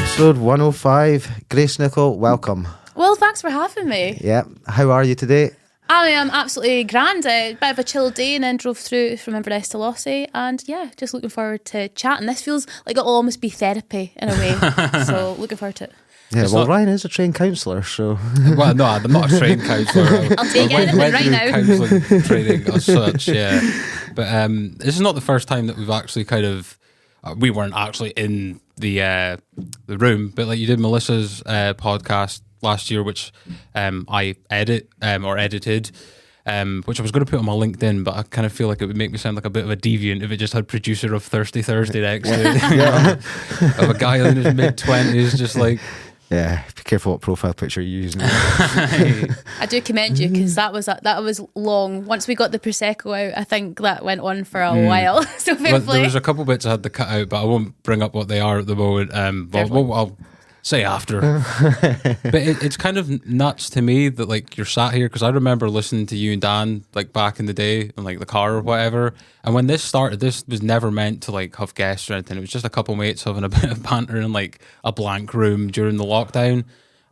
Episode 105. Grace Nicoll, welcome. Well, thanks for having me. Yeah. How are you today? I am absolutely grand. A bit of a chill day, and then drove through from Inverness to Lossy, and yeah, just looking forward to chatting. This feels like it'll almost be therapy in a way, so looking forward to it. Yeah, well, Ryan is a trained counsellor, so... Well, no, I'm not a trained counsellor. I'll take anything right now. Counselling training as such, yeah. But this is not the first time that we've actually kind of... we weren't actually in the room, but like you did Melissa's podcast last year, which I edited, which I was going to put on my LinkedIn, but I kind of feel like it would make me sound like a bit of a deviant if it just had producer of Thirsty Thursday next to it. Of a guy in his mid-20s just like... Yeah, be careful what profile picture you use. I do commend you, because that was long. Once we got the Prosecco out, I think that went on for a while. So fair play. There was a couple bits I had to cut out, but I won't bring up what they are at the moment. I'll say after. But it's kind of nuts to me that like you're sat here, because I remember listening to you and Dan like back in the day in like the car or whatever. And when this started, this was never meant to like have guests or anything. It was just a couple mates having a bit of banter in like a blank room during the lockdown.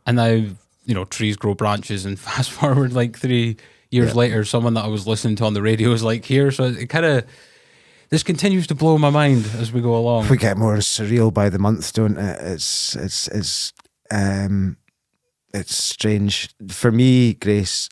And now, you know, trees grow branches, and fast forward like 3 years later, someone that I was listening to on the radio is like here. So it kind of... This continues to blow my mind as we go along. We get more surreal by the month, don't it? It's strange for me, Grace.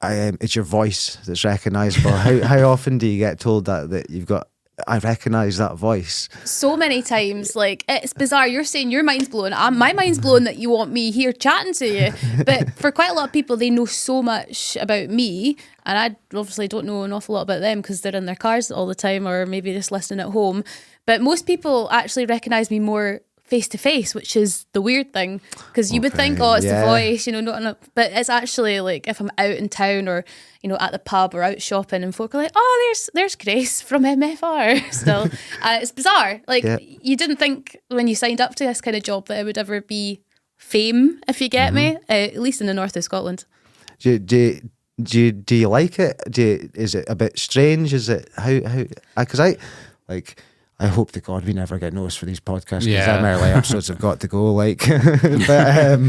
It's your voice that's recognisable. How often do you get told that you've got? I recognise that voice. So many times, like, it's bizarre. You're saying your mind's blown. My mind's blown that you want me here chatting to you. But for quite a lot of people, they know so much about me, and I obviously don't know an awful lot about them because they're in their cars all the time, or maybe just listening at home. But most people actually recognise me more face to face, which is the weird thing, because you would think, oh, it's the voice, you know, but it's actually like if I'm out in town or, you know, at the pub or out shopping, and folk are like, oh, there's Grace from MFR still. It's bizarre. Like, you didn't think when you signed up to this kind of job that it would ever be fame, if you get me, at least in the north of Scotland. Do you like it? Is it a bit strange? Is it how? Because I hope to God we never get noticed for these podcasts, because them early episodes have got to go. Like, but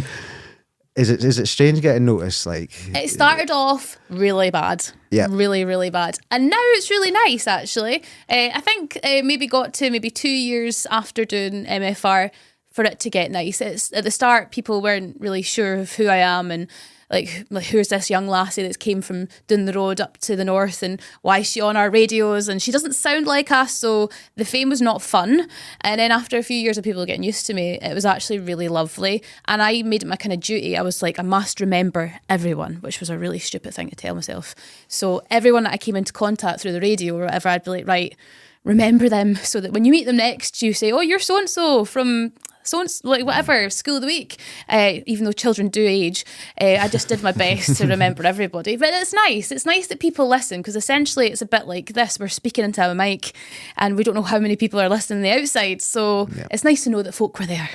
is it strange getting noticed? Like, it started off really bad, really, really bad, and now it's really nice. Actually, I think maybe got to 2 years after doing MFR for it to get nice. It's at the start, people weren't really sure of who I am, and like who's this young lassie that's came from down the road up to the north, and why is she on our radios, and she doesn't sound like us. So the fame was not fun. And then after a few years of people getting used to me, it was actually really lovely, and I made it my kind of duty. I was like, I must remember everyone, which was a really stupid thing to tell myself. So everyone that I came into contact through the radio or whatever, I'd be like, right, remember them, so that when you meet them next, you say, oh, you're so-and-so from so-and-so, like whatever, school of the week. Even though children do age, I just did my best to remember everybody. But it's nice. It's nice that people listen, because essentially it's a bit like this. We're speaking into a mic, and we don't know how many people are listening on the outside. So it's nice to know that folk were there.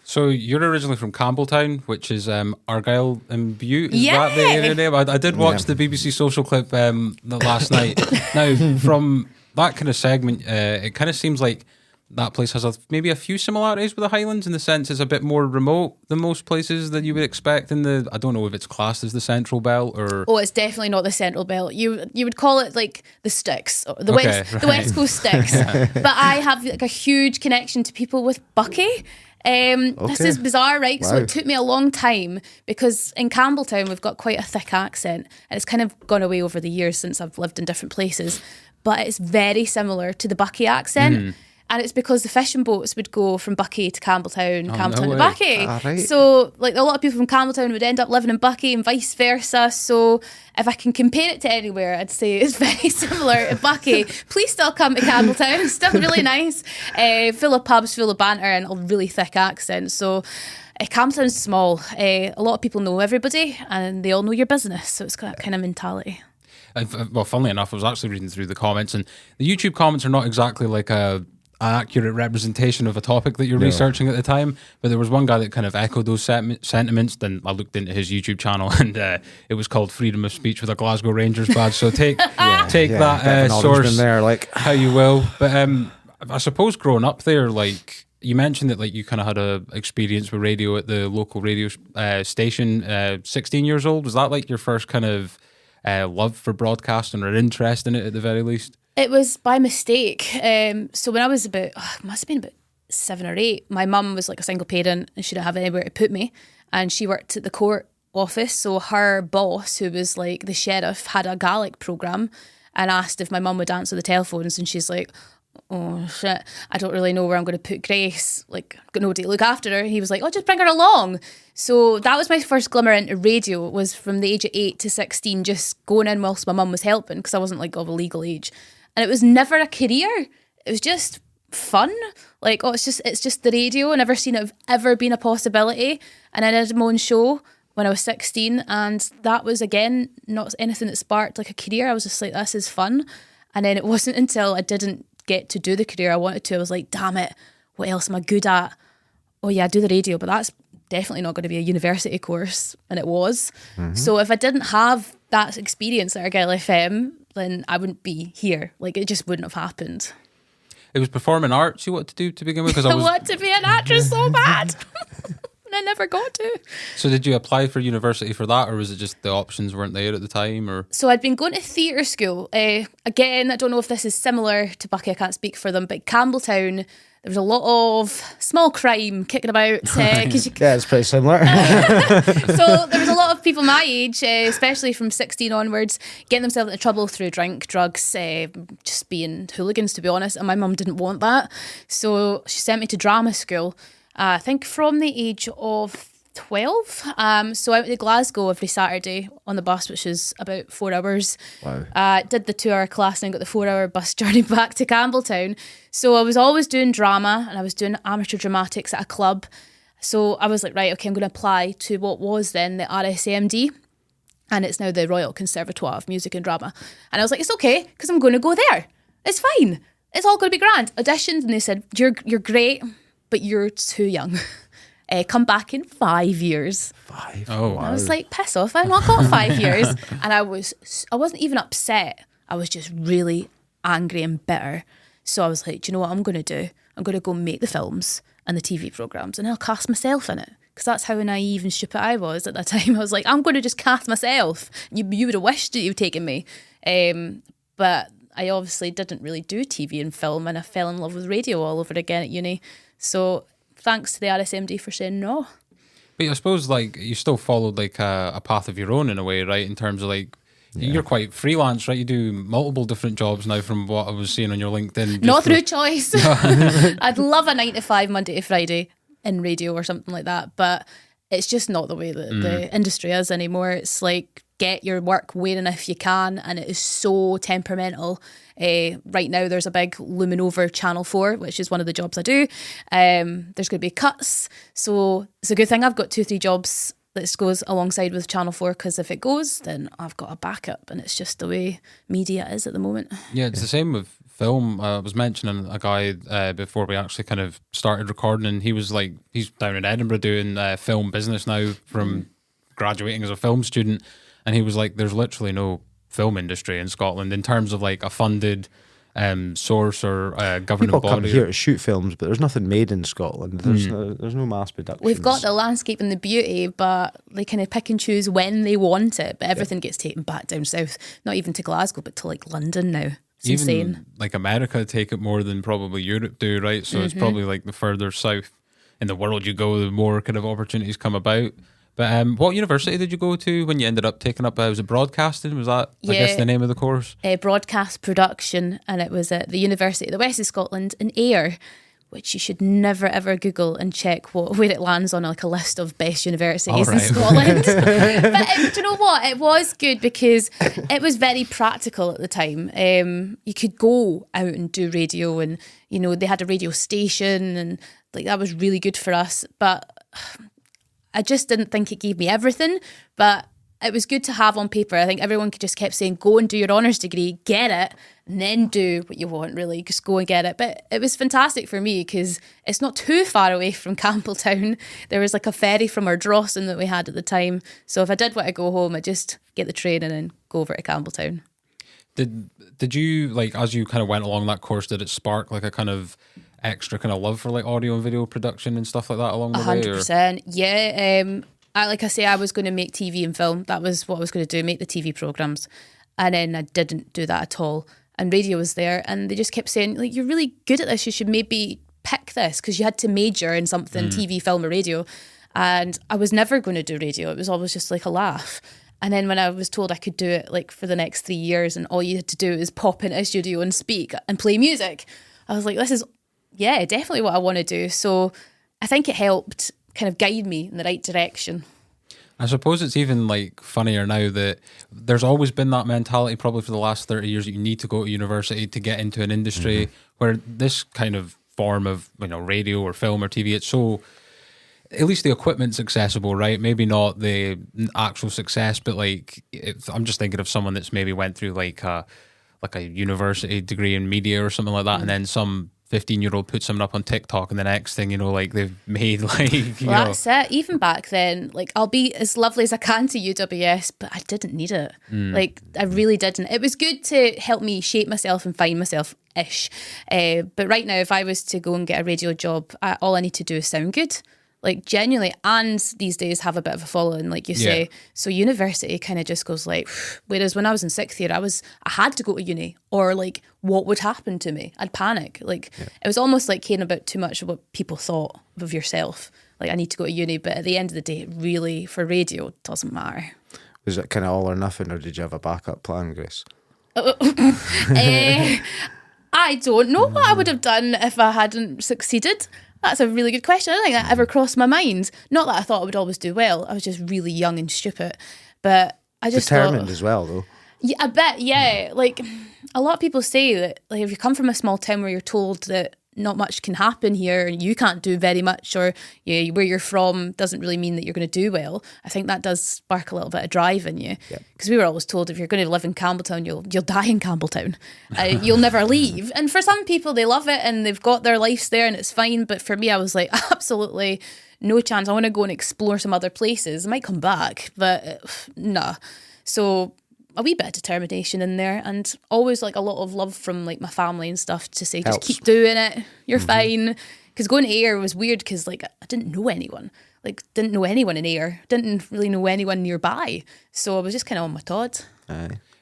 So you're originally from Campbelltown, which is Argyll and Bute. Is that the area name? I did watch the BBC social clip last night. Now, from that kind of segment, it kind of seems like that place has maybe a few similarities with the Highlands, in the sense it's a bit more remote than most places that you would expect in the... I don't know if it's classed as the Central Belt or... Oh, it's definitely not the Central Belt. You would call it like the sticks, or the West Coast sticks. But I have like a huge connection to people with Buckie. This is bizarre, right? Wow. So it took me a long time, because in Campbelltown we've got quite a thick accent, and it's kind of gone away over the years since I've lived in different places, but it's very similar to the Buckie accent. And it's because the fishing boats would go from Buckie to Campbelltown, Campbelltown to Buckie. Right. So like a lot of people from Campbelltown would end up living in Buckie and vice versa. So if I can compare it to anywhere, I'd say it's very similar to Buckie. Please still come to Campbelltown. It's still really nice. Full of pubs, full of banter, and a really thick accent. So Campbelltown's small. A lot of people know everybody, and they all know your business. So it's got that kind of mentality. Well, funnily enough, I was actually reading through the comments, and the YouTube comments are not exactly like an accurate representation of a topic that you're researching at the time, but there was one guy that kind of echoed those sentiments. Then I looked into his YouTube channel, and it was called Freedom of Speech with a Glasgow Rangers badge, so take that source there, like how you will. But I suppose growing up there, like, you mentioned that like you kind of had a experience with radio at the local radio station. 16 years old, was that like your first kind of love for broadcasting or interest in it at the very least? It was by mistake. So when I was must have been about 7 or 8, my mum was like a single parent and she didn't have anywhere to put me, and she worked at the court office. So her boss, who was like the sheriff, had a Gaelic programme and asked if my mum would answer the telephones, and she's like, oh shit, I don't really know where I'm going to put Grace, like got nobody to look after her. He was like, oh, just bring her along. So that was my first glimmer into radio, was from the age of 8 to 16, just going in whilst my mum was helping, because I wasn't like of a legal age. And it was never a career, it was just fun. Like, oh, it's just the radio. I never seen it have ever been a possibility. And I did my own show when I was 16, and that was, again, not anything that sparked like a career. I was just like, this is fun. And then it wasn't until I didn't get to do the career I wanted to, I was like, damn it, what else am I good at? Oh yeah, I do the radio, but that's definitely not going to be a university course. And it was. So if I didn't have that experience at Argyll FM, then I wouldn't be here. Like, it just wouldn't have happened. It was performing arts you wanted to do to begin with? I wanted to be an actress so bad. And I never got to. So did you apply for university for that, or was it just the options weren't there at the time? Or So I'd been going to theatre school. Again, I don't know if this is similar to Bucky, I can't speak for them, but Campbelltown, there was a lot of small crime kicking about. Yeah, it's pretty similar. So there was a lot of people my age, especially from 16 onwards, getting themselves into trouble through drink, drugs, just being hooligans, to be honest. And my mum didn't want that. So she sent me to drama school, I think from the age of 12. So I went to Glasgow every Saturday on the bus, which is about 4 hours. Wow. Did the 2-hour class and then got the 4-hour bus journey back to Campbelltown. So I was always doing drama, and I was doing amateur dramatics at a club. So I was like, right, okay, I'm going to apply to what was then the RSMD, and it's now the Royal Conservatoire of Music and Drama. And I was like, it's okay, because I'm going to go there. It's fine. It's all going to be grand. Auditioned, and they said, you're great, but you're too young. Come back in 5 years. 5? Oh, wow. I was like, piss off, I've not got 5 years. And I wasn't even upset. I was just really angry and bitter. So I was like, do you know what I'm going to do? I'm going to go make the films and the TV programmes, and I'll cast myself in it. Because that's how naive and stupid I was at that time. I was like, I'm going to just cast myself. You would have wished that you'd taken me. But I obviously didn't really do TV and film, and I fell in love with radio all over again at uni. So thanks to the RSMD for saying no. But I suppose like you still followed like a path of your own in a way, right? In terms of like, you're quite freelance, right? You do multiple different jobs now from what I was seeing on your LinkedIn. Not through choice. I'd love a 9 to 5 Monday to Friday in radio or something like that, but it's just not the way that the industry is anymore. It's like, get your work where and if you can, and it is so temperamental. Right now there's a big looming over Channel 4, which is one of the jobs I do. There's going to be cuts, so it's a good thing I've got 2-3 jobs that goes alongside with Channel 4, because if it goes, then I've got a backup, and it's just the way media is at the moment. Yeah, it's the same with film. I was mentioning a guy before we actually kind of started recording, and he was like, he's down in Edinburgh doing film business now from graduating as a film student, and he was like, there's literally no film industry in Scotland in terms of like a funded source or governing People body. come here to shoot films, but there's nothing made in Scotland. There's no mass production. We've got the landscape and the beauty, but they kind of pick and choose when they want it. But everything gets taken back down south, not even to Glasgow, but to like London now. It's even insane. Like America take it more than probably Europe do, right? So it's probably like the further south in the world you go, the more kind of opportunities come about. But what university did you go to when you ended up taking up, was it broadcasting? Was that, I guess, the name of the course? Broadcast production, and it was at the University of the West of Scotland in Ayr, which you should never ever Google and check where it lands on like a list of best universities in Scotland. But do you know what? It was good because it was very practical at the time. You could go out and do radio, and you know they had a radio station, and like that was really good for us. But I just didn't think it gave me everything, but it was good to have on paper. I think everyone just kept saying, go and do your honours degree, get it, and then do what you want, really. Just go and get it. But it was fantastic for me because it's not too far away from Campbelltown. There was like a ferry from Ardrossan that we had at the time. So if I did want to go home, I'd just get the train and then go over to Campbelltown. Did you, like, as you kind of went along that course, did it spark like a kind of extra kind of love for like audio and video production and stuff like that along the way? 100%. Yeah. Like I say, I was going to make TV and film. That was what I was going to do, make the TV programmes. And then I didn't do that at all. And radio was there, and they just kept saying, like, you're really good at this. You should maybe pick this, because you had to major in something, TV, film or radio. And I was never going to do radio. It was always just like a laugh. And then when I was told I could do it like for the next 3 years, and all you had to do is pop into a studio and speak and play music, I was like, this is, yeah, definitely what I want to do. So I think it helped kind of guide me in the right direction. I suppose it's even like funnier now that there's always been that mentality probably for the last 30 years that you need to go to university to get into an industry, where this kind of form of, you know, radio or film or TV, it's so, at least the equipment's accessible, right? Maybe not the actual success, but like, I'm just thinking of someone that's maybe went through like a university degree in media or something like that, and then some 15-year-old puts something up on TikTok, and the next thing you know, like they've made like, well, that's it. Even back then, like, I'll be as lovely as I can to UWS, but I didn't need it. Like, I really didn't. It was good to help me shape myself and find myself-ish. But right now, if I was to go and get a radio job, all I need to do is sound good. Like, genuinely, and these days have a bit of a following, like you say. So university kind of just goes like, whereas when I was in 6th year, I had to go to uni, or like, what would happen to me? I'd panic. Like, it was almost like caring about too much of what people thought of yourself. Like, I need to go to uni, but at the end of the day, it really, for radio, it doesn't matter. Was it kind of all or nothing, or did you have a backup plan, Grace? I don't know what I would have done if I hadn't succeeded. That's a really good question. I don't think that ever crossed my mind. Not that I thought I would always do well. I was just really young and stupid. But I just determined as well, though. Yeah, I bet, yeah. Like, a lot of people say that, like, if you come from a small town where you're told that not much can happen here and you can't do very much, or where you're from doesn't really mean that you're going to do well, I think that does spark a little bit of drive in you. Because we were always told if you're going to live in Campbelltown, you'll die in Campbelltown. You'll never leave. And for some people, they love it and they've got their lives there and it's fine. But for me, I was like, absolutely no chance. I want to go and explore some other places. I might come back, but nah. So a wee bit of determination in there, and always like a lot of love from like my family and stuff to say, just keep doing it, you're fine. Because going to Ayr was weird, because like I didn't know anyone, didn't know anyone in Ayr, didn't really know anyone nearby, so I was just kind of on my Todd.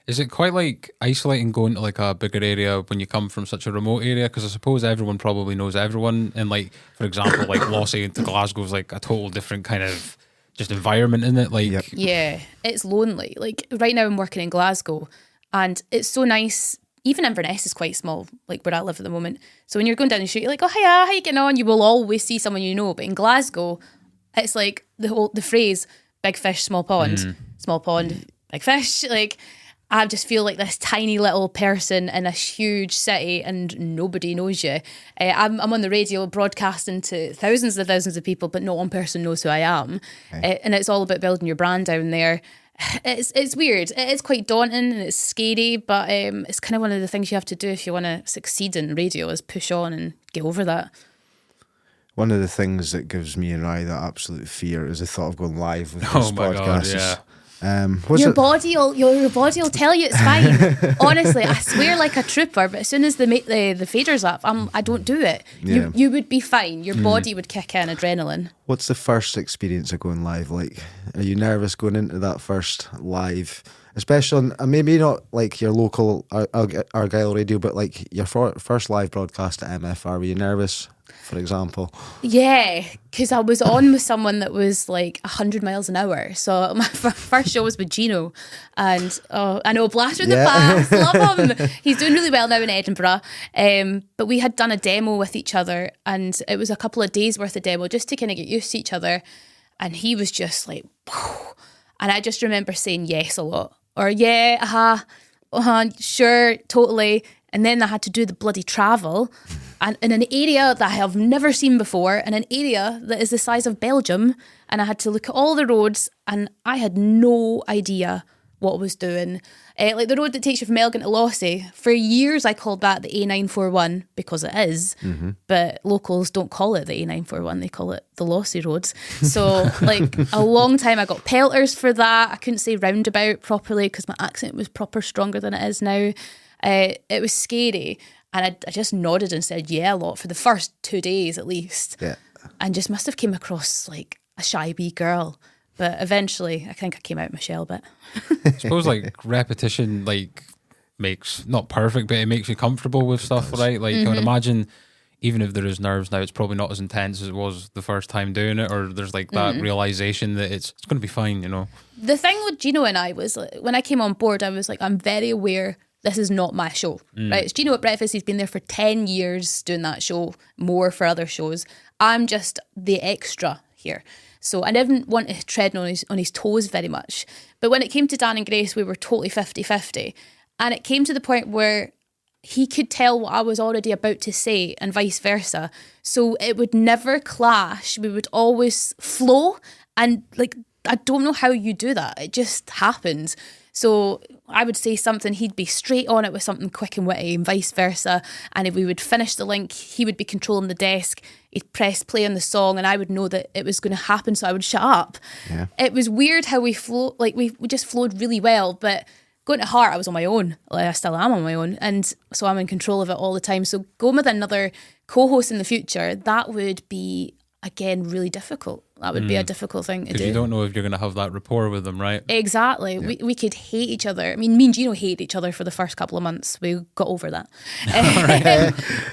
Is it quite like isolating going to like a bigger area when you come from such a remote area? Because I suppose everyone probably knows everyone, and like, for example, like Lossie to Glasgow is like a total different kind of just environment in it. Like, yeah, it's lonely. Like right now I'm working in Glasgow, and it's so nice. Even Inverness is quite small, like where I live at the moment. So when you're going down the street, you're like, oh hiya, how you getting on? You will always see someone you know. But in Glasgow, it's like the phrase big fish, small pond, big fish. Like, I just feel like this tiny little person in a huge city and nobody knows you. I'm on the radio broadcasting to thousands of people, but not one person knows who I am. And it's all about building your brand down there. It's weird. It is quite daunting and it's scary, but it's kind of one of the things you have to do if you want to succeed in radio, is push on and get over that. One of the things that gives me and I that absolute fear is the thought of going live with this podcast. God, your body will tell you it's fine. Honestly, I swear like a trooper, but as soon as they make the faders up, I don't do it. You would be fine. Your body would kick in adrenaline. What's the first experience of going live like? Are you nervous going into that first live? Especially on, maybe not like your local Argyll radio, but like your first live broadcast at MFR. Were you nervous, for example? Yeah, because I was on with someone that was like 100 miles an hour. So my first show was with Gino, and I know, blast through the past, love him. He's doing really well now in Edinburgh. But we had done a demo with each other, and it was a couple of days worth of demo just to kind of get used to each other. And he was just like, whoa. And I just remember saying yes a lot, or yeah, sure, totally. And then I had to do the bloody travel, and in an area that I have never seen before, in an area that is the size of Belgium, and I had to look at all the roads, and I had no idea what I was doing. Like the road that takes you from Elgin to Lossie, for years I called that the A941 because it is, but locals don't call it the A941, they call it the Lossie roads. So like a long time I got pelters for that. I couldn't say roundabout properly because my accent was proper stronger than it is now. It was scary. And I just nodded and said yeah a lot for the first 2 days at least. Yeah. And just must have came across like a shy wee girl. But eventually, I think I came out my shell a bit. I suppose like repetition like makes, not perfect, but it makes you comfortable with stuff, right? Like I would imagine even if there is nerves now, it's probably not as intense as it was the first time doing it, or there's like that realization that it's going to be fine, you know? The thing with Gino and I was, like, when I came on board, I was like, I'm very aware this is not my show, right? It's Gino at Breakfast. He's been there for 10 years doing that show, more for other shows. I'm just the extra here. So I didn't want to tread on his toes very much. But when it came to Dan and Grace, we were totally 50-50. And it came to the point where he could tell what I was already about to say and vice versa. So it would never clash. We would always flow. And like, I don't know how you do that. It just happens. So I would say something, he'd be straight on it with something quick and witty and vice versa. And if we would finish the link, he would be controlling the desk. He'd press play on the song and I would know that it was going to happen. So I would shut up. Yeah. It was weird how we flow, like we just flowed really well. But going to Heart, I was on my own. Like, I still am on my own. And so I'm in control of it all the time. So going with another co-host in the future, that would be, again, really difficult. That would be a difficult thing to do. Because you don't know if you're going to have that rapport with them, right? Exactly. Yeah. We could hate each other. I mean, me and Gino hated each other for the first couple of months. We got over that.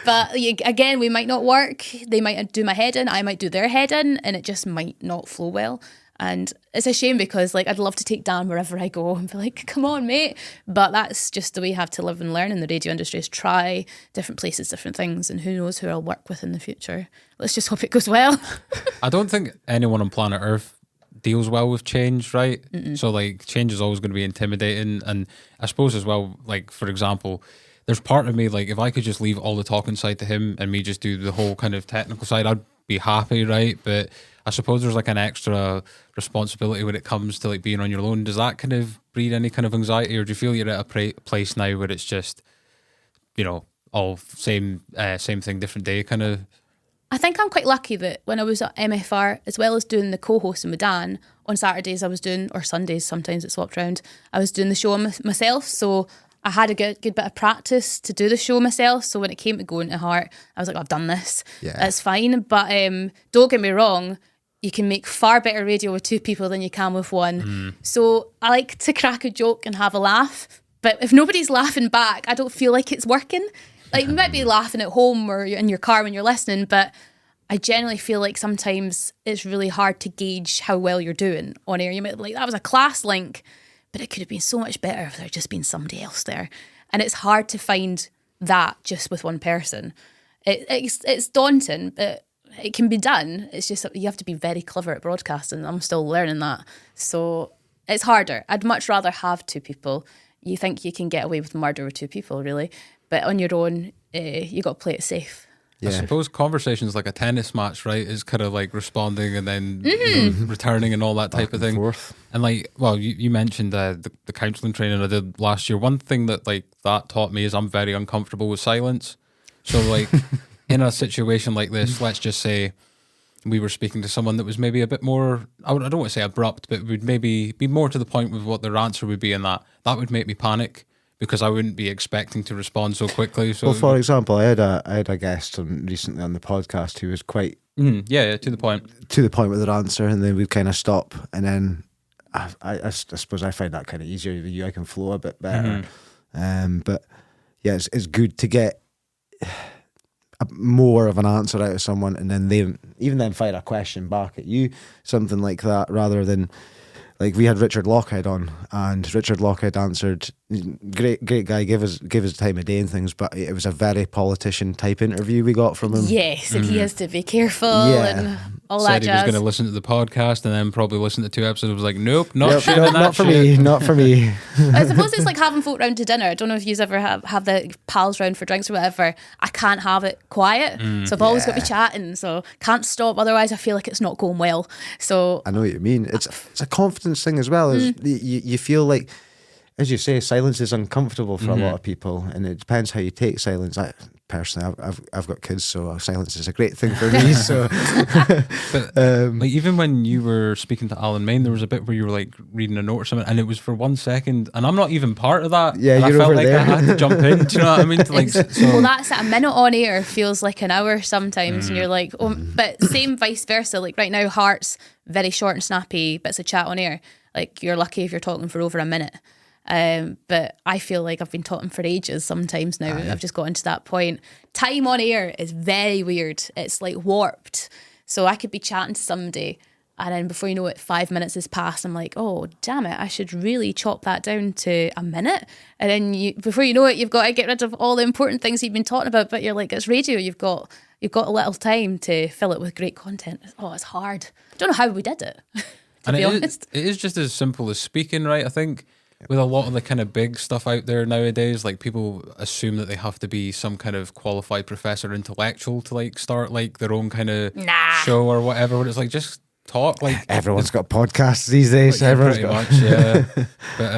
But again, we might not work. They might do my head in. I might do their head in. And it just might not flow well. And it's a shame because like I'd love to take Dan wherever I go and be like, come on, mate. But that's just the way you have to live and learn in the radio industry, is try different places, different things, and who knows who I'll work with in the future. Let's just hope it goes well. I don't think anyone on planet Earth deals well with change, right? So like change is always going to be intimidating. And I suppose as well, like for example, there's part of me, like if I could just leave all the talking side to him and me just do the whole kind of technical side, I'd be happy, right? But I suppose there's like an extra responsibility when it comes to like being on your own. Does that kind of breed any kind of anxiety, or do you feel you're at a place now where it's just, you know, all same thing, different day kind of? I think I'm quite lucky that when I was at MFR, as well as doing the co-hosting with Dan, on Saturdays I was doing, or Sundays, sometimes it swapped around, I was doing the show myself. So I had a good bit of practice to do the show myself. So when it came to going to Heart, I was like, I've done this. Yeah. It's fine. But don't get me wrong, you can make far better radio with two people than you can with one. So I like to crack a joke and have a laugh. But if nobody's laughing back, I don't feel like it's working. Like you might be laughing at home or in your car when you're listening, but I generally feel like sometimes it's really hard to gauge how well you're doing on air. You might like, that was a class link, but it could have been so much better if there had just been somebody else there. And it's hard to find that just with one person. It's daunting, but it can be done. It's just you have to be very clever at broadcasting. I'm still learning that. So it's harder. I'd much rather have two people. You think you can get away with murder with two people, really. But on your own, you got to play it safe. Yeah. I suppose conversations like a tennis match, right, is kind of like responding and then returning and all that type of thing. Forth. And like, well, you mentioned the counselling training I did last year. One thing that like that taught me is I'm very uncomfortable with silence. So like in a situation like this, let's just say we were speaking to someone that was maybe a bit more, I don't want to say abrupt, but would maybe be more to the point with what their answer would be, and that would make me panic, because I wouldn't be expecting to respond so quickly. So, well, for example, I had a guest recently on the podcast who was quite to the point. To the point with their answer, and then we'd kind of stop, and then I suppose I find that kind of easier with you. I can flow a bit better. But yeah, it's good to get more of an answer out of someone, and then they even then fire a question back at you, something like that, rather than like we had Richard Lockhead on, and Richard Lockhead answered, great guy, give us time of day and things, but it was a very politician type interview we got from him. Yes, and he has to be careful and all Said that jazz. He was going to listen to the podcast and then probably listen to 2 episodes. Was like, nope, not for me. I suppose it's like having folk round to dinner. I don't know if you ever have the pals round for drinks or whatever. I can't have it quiet, so I've always got to be chatting. So can't stop. Otherwise, I feel like it's not going well. So I know what you mean. It's a confidence thing as well. You feel like as you say, silence is uncomfortable for a lot of people, and it depends how you take silence. Personally, I've got kids, so silence is a great thing for me. So, but like even when you were speaking to Alan Main, there was a bit where you were like reading a note or something, and it was for 1 second, and I'm not even part of that. Yeah, and you're I felt over like there. I had to jump in. Do you know what I mean? Well, that's it. A minute on air feels like an hour sometimes, and you're like, oh, but same vice versa. Like right now, Heart's very short and snappy bits of chat on air. Like you're lucky if you're talking for over a minute. But I feel like I've been talking for ages sometimes now. I've just gotten to that point. Time on air is very weird. It's like warped. So I could be chatting to somebody, and then before you know it, 5 minutes has passed. I'm like, oh, damn it, I should really chop that down to a minute. And then before you know it, you've got to get rid of all the important things you've been talking about. But you're like, it's radio. You've got a little time to fill it with great content. Oh, it's hard. I don't know how we did it, to be honest. It is just as simple as speaking, right? I think with a lot of the kind of big stuff out there nowadays, like people assume that they have to be some kind of qualified professor intellectual to like start like their own kind of show or whatever. But it's like just talk. Like everyone's got podcasts these days. Like, everyone's pretty got. much, yeah. But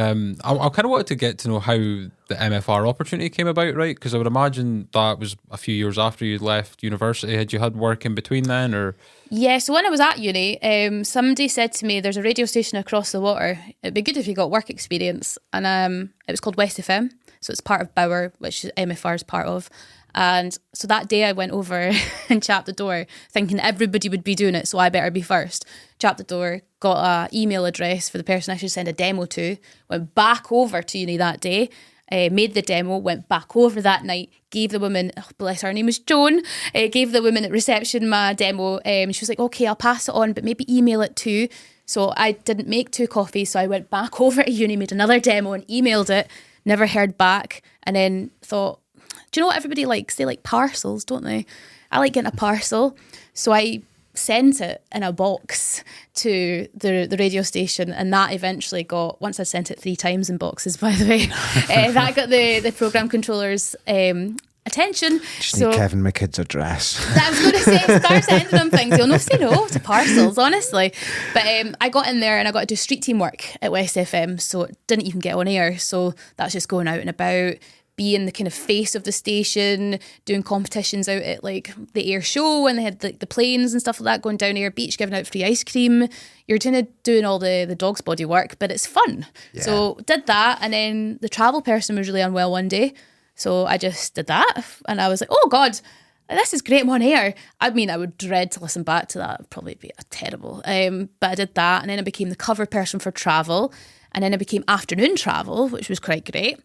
I kind of wanted to get to know how the MFR opportunity came about, right? Because I would imagine that was a few years after you left university. Had you had work in between then, or? Yeah, so when I was at uni, somebody said to me, there's a radio station across the water. It'd be good if you got work experience. And it was called West FM. So it's part of Bauer, which MFR is part of. And so that day I went over and chapped the door thinking everybody would be doing it, so I better be first. Chapped the door, got an email address for the person I should send a demo to, went back over to uni that day, made the demo, went back over that night, gave the woman, oh, bless her name was Joan, gave the woman at reception my demo. She was like, okay, I'll pass it on, but maybe email it too. So I didn't make 2 coffees, so I went back over to uni, made another demo and emailed it, never heard back, and then thought, do you know what everybody likes? They like parcels, don't they? I like getting a parcel. So I sent it in a box to the radio station, and that eventually got, once I sent it 3 times in boxes, by the way, that got the programme controller's attention. Just need Kevin McKidd's address. I was going to say, start sending them things. You'll not say no to parcels, honestly. But I got in there and I got to do street team work at West FM, so it didn't even get on air. So that's just going out and about, being the kind of face of the station, doing competitions out at like the air show when they had like the planes and stuff like that, going down Air Beach, giving out free ice cream. You're doing all the dog's body work, but it's fun. Yeah. So did that, and then the travel person was really unwell one day, so I just did that, and I was like, oh God, this is great, I'm on air. I mean, I would dread to listen back to that. It'd probably be terrible. But I did that, and then I became the cover person for travel, and then I became afternoon travel, which was quite great.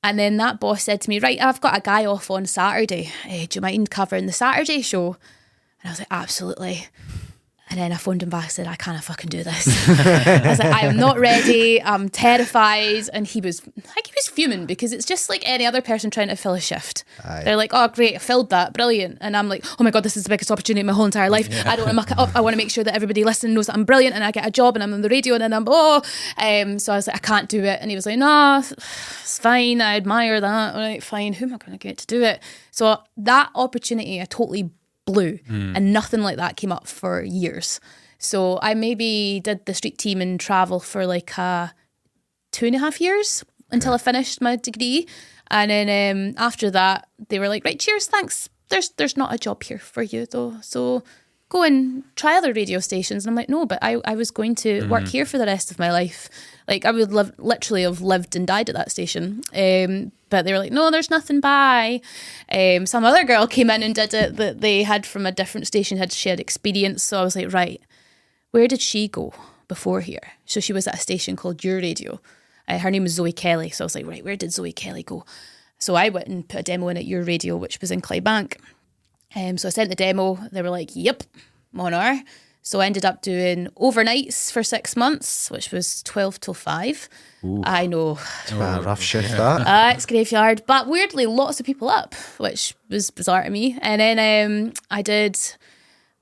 And then that boss said to me, right, I've got a guy off on Saturday. Do you mind covering the Saturday show? And I was like, absolutely. And then I phoned him back and said, I can't fucking do this. I was like, I am not ready. I'm terrified. And he was fuming, because it's just like any other person trying to fill a shift. Aye. They're like, oh, great, I filled that. Brilliant. And I'm like, oh my God, this is the biggest opportunity of my whole entire life. Yeah. I don't want to muck it up. I want to make sure that everybody listening knows that I'm brilliant and I get a job and I'm on the radio and then so I was like, I can't do it. And he was like, no, it's fine. I admire that. All right, fine. Who am I going to get to do it? So that opportunity, I totally blew, and nothing like that came up for years. So I maybe did the street team and travel for like 2.5 years until I finished my degree, and then after that they were like, right, cheers, thanks, there's not a job here for you though, so go and try other radio stations. And I'm like, no, but I was going to work here for the rest of my life. Like I would literally have lived and died at that station. But they were like, no, there's nothing by. Some other girl came in and did it that they had from a different station, she had experience. So I was like, right, where did she go before here? So she was at a station called Your Radio. Her name was Zoe Kelly. So I was like, right, where did Zoe Kelly go? So I went and put a demo in at Your Radio, which was in Clydebank. So I sent the demo. They were like, yep, I'm on air. So I ended up doing overnights for 6 months, which was 12 till 5. Ooh. I know. It's a rough shift, that. It's graveyard. But weirdly, lots of people up, which was bizarre to me. And then I did,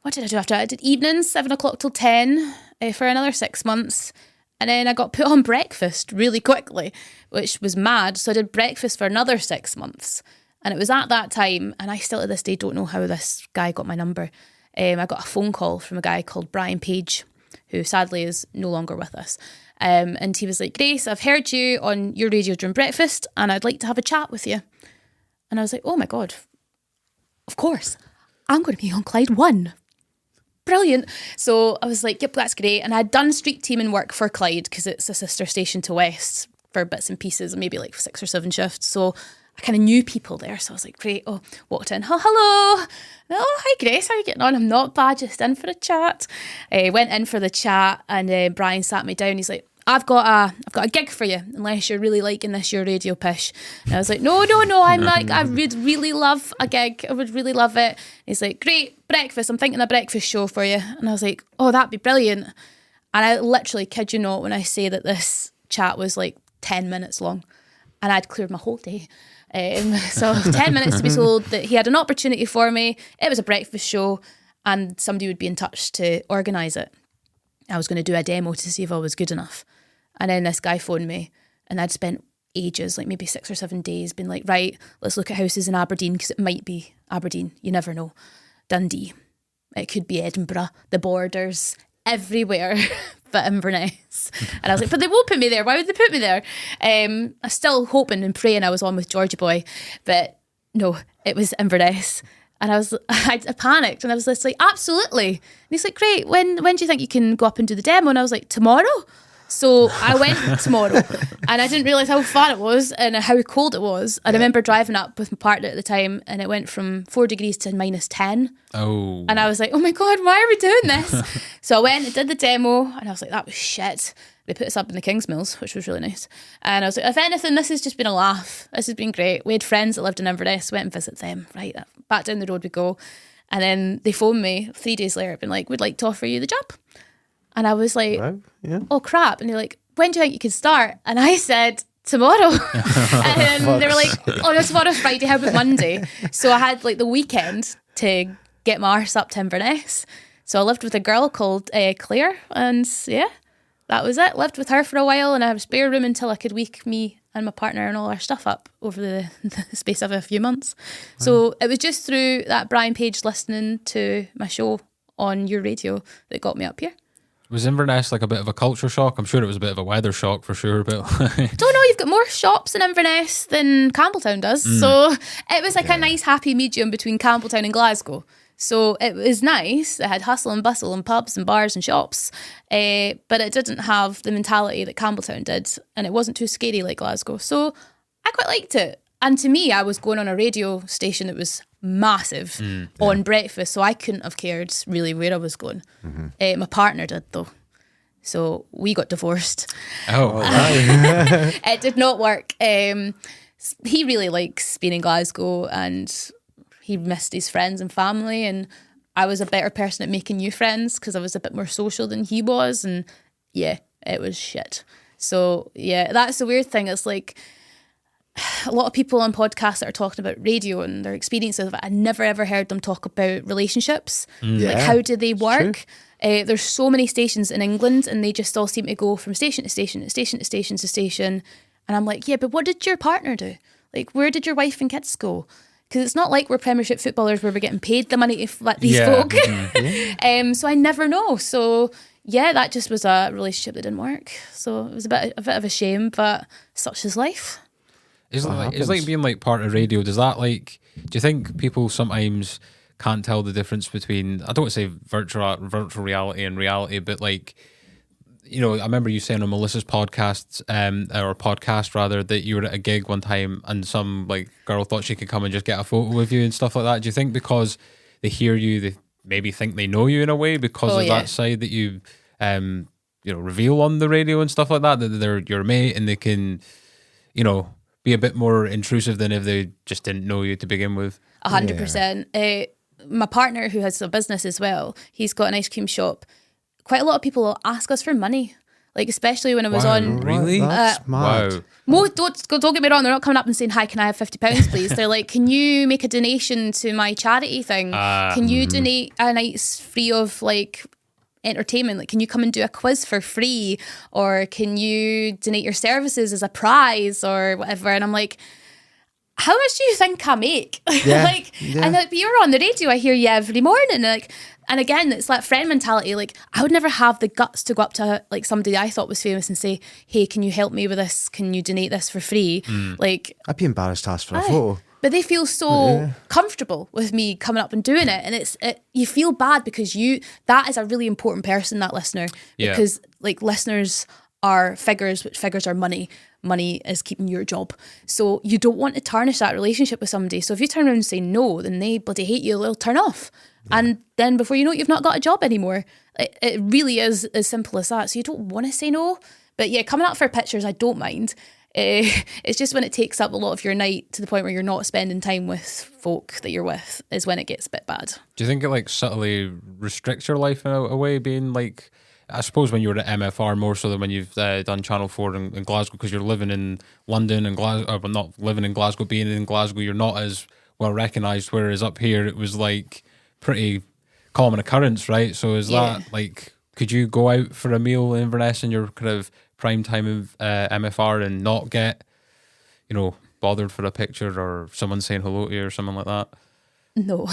what did I do after that? I did evenings, 7 o'clock till 10 for another 6 months. And then I got put on breakfast really quickly, which was mad. So I did breakfast for another 6 months. And it was at that time, and I still to this day don't know how this guy got my number. I got a phone call from a guy called Brian Page, who sadly is no longer with us. And he was like, Grace, I've heard you on your radio during breakfast and I'd like to have a chat with you. And I was like, oh my God, of course. I'm going to be on Clyde 1. Brilliant. So I was like, yep, that's great. And I'd done street teaming work for Clyde because it's a sister station to West for bits and pieces, maybe like 6 or 7 shifts. So I kind of knew people there. So I was like, great. Oh, walked in. Oh, hello. Oh, hi, Grace. How are you getting on? I'm not bad. Just in for a chat. Went in for the chat and Brian sat me down. He's like, I've got a gig for you, unless you're really liking this, your radio pish. And I was like, no, I'm like, I would really love a gig. I would really love it. And he's like, great, breakfast. I'm thinking a breakfast show for you. And I was like, oh, that'd be brilliant. And I literally kid you not when I say that this chat was like 10 minutes long and I'd cleared my whole day. So 10 minutes to be told that he had an opportunity for me. It was a breakfast show and somebody would be in touch to organise it. I was going to do a demo to see if I was good enough. And then this guy phoned me and I'd spent ages, like maybe 6 or 7 days, been like, right, let's look at houses in Aberdeen because it might be Aberdeen. You never know. Dundee. It could be Edinburgh, the borders, everywhere but Inverness. And I was like, but they won't put me there. Why would they put me there? I'm still hoping and praying I was on with Georgie Boy, but no, it was Inverness. And I panicked and I was just like, absolutely. And he's like, great, when do you think you can go up and do the demo? And I was like, tomorrow? So I went tomorrow and I didn't realise how far it was and how cold it was. I remember driving up with my partner at the time and it went from 4 degrees to -10. Oh. And I was like, oh my God, why are we doing this? So I went and did the demo and I was like, that was shit. They put us up in the Kingsmills, which was really nice. And I was like, if anything, this has just been a laugh. This has been great. We had friends that lived in Inverness, went and visit them. Right, back down the road we go. And then they phoned me 3 days later, been like, we'd like to offer you the job. And I was like, oh crap. And they're like, when do you think you could start? And I said, tomorrow. And then they were like, oh no, tomorrow's Friday, how about Monday? So I had like the weekend to get my arse up to Inverness. So I lived with a girl called Claire and yeah, that was it. Lived with her for a while and I had a spare room until I could week me and my partner and all our stuff up over the space of a few months. So it was just through that Brian Page listening to my show on your radio that got me up here. Was Inverness like a bit of a culture shock? I'm sure it was a bit of a weather shock for sure, but don't know, you've got more shops in Inverness than Campbelltown does. So it was like a nice happy medium between Campbelltown and Glasgow. So it was nice. It had hustle and bustle and pubs and bars and shops, but it didn't have the mentality that Campbelltown did, and it wasn't too scary like Glasgow. So I quite liked it. And to me, I was going on a radio station that was massive on breakfast, so I couldn't have cared really where I was going. My partner did though, so we got divorced. Oh, right. It did not work. He really likes being in Glasgow and he missed his friends and family, and I was a better person at making new friends because I was a bit more social than he was, and yeah, it was shit. So yeah, that's the weird thing. It's like a lot of people on podcasts that are talking about radio and their experiences of it, I never ever heard them talk about relationships. Like how do they work? There's so many stations in England and they just all seem to go from station to station to station to station to station. And I'm like, yeah, but what did your partner do? Like, where did your wife and kids go? Because it's not like we're Premiership footballers where we're getting paid the money to let these folk. So I never know. So yeah, that just was a relationship that didn't work. So it was a bit of a shame, but such is life. It's like being like part of radio. Does that like? Do you think people sometimes can't tell the difference between? I don't want to say virtual reality and reality, but like, you know, I remember you saying on Melissa's podcast, or podcast rather, that you were at a gig one time and some like girl thought she could come and just get a photo with you and stuff like that. Do you think because they hear you, they maybe think they know you in a way because of that side that you, reveal on the radio and stuff like that they're your mate and they can, you know, be a bit more intrusive than if they just didn't know you to begin with? 100%. My partner, who has a business as well, he's got an ice cream shop. Quite a lot of people will ask us for money, like especially when I was on. Really? That's mad. Wow. Don't get me wrong. They're not coming up and saying, "Hi, can I have £50, please?" They're like, "Can you make a donation to my charity thing? Can you donate a night's free of like entertainment? Like, can you come and do a quiz for free, or can you donate your services as a prize or whatever?" And I'm like, how much do you think I make? And like, but you're on the radio, I hear you every morning. And again, it's that friend mentality. Like, I would never have the guts to go up to like somebody I thought was famous and say, hey, can you help me with this? Can you donate this for free? Like, I'd be embarrassed to ask for a photo. But they feel so comfortable with me coming up and doing it. And you feel bad because that is a really important person, that listener. Yeah. Because like listeners are figures, which figures are money. Money is keeping your job. So you don't want to tarnish that relationship with somebody. So if you turn around and say no, then they bloody hate you, they'll turn off. Yeah. And then before you know it, you've not got a job anymore. It really is as simple as that. So you don't want to say no. But yeah, coming up for pictures, I don't mind. It's just when it takes up a lot of your night to the point where you're not spending time with folk that you're with is when it gets a bit bad. Do you think it like subtly restricts your life in a way, being like, I suppose when you were at MFR more so than when you've done Channel 4 in Glasgow, because you're living in London and Glasgow, or not living in Glasgow, being in Glasgow, you're not as well recognised, whereas up here it was like pretty common occurrence, right? So is that like, could you go out for a meal in Inverness in your kind of prime time of MFR and not get, bothered for a picture or someone saying hello to you or something like that? No.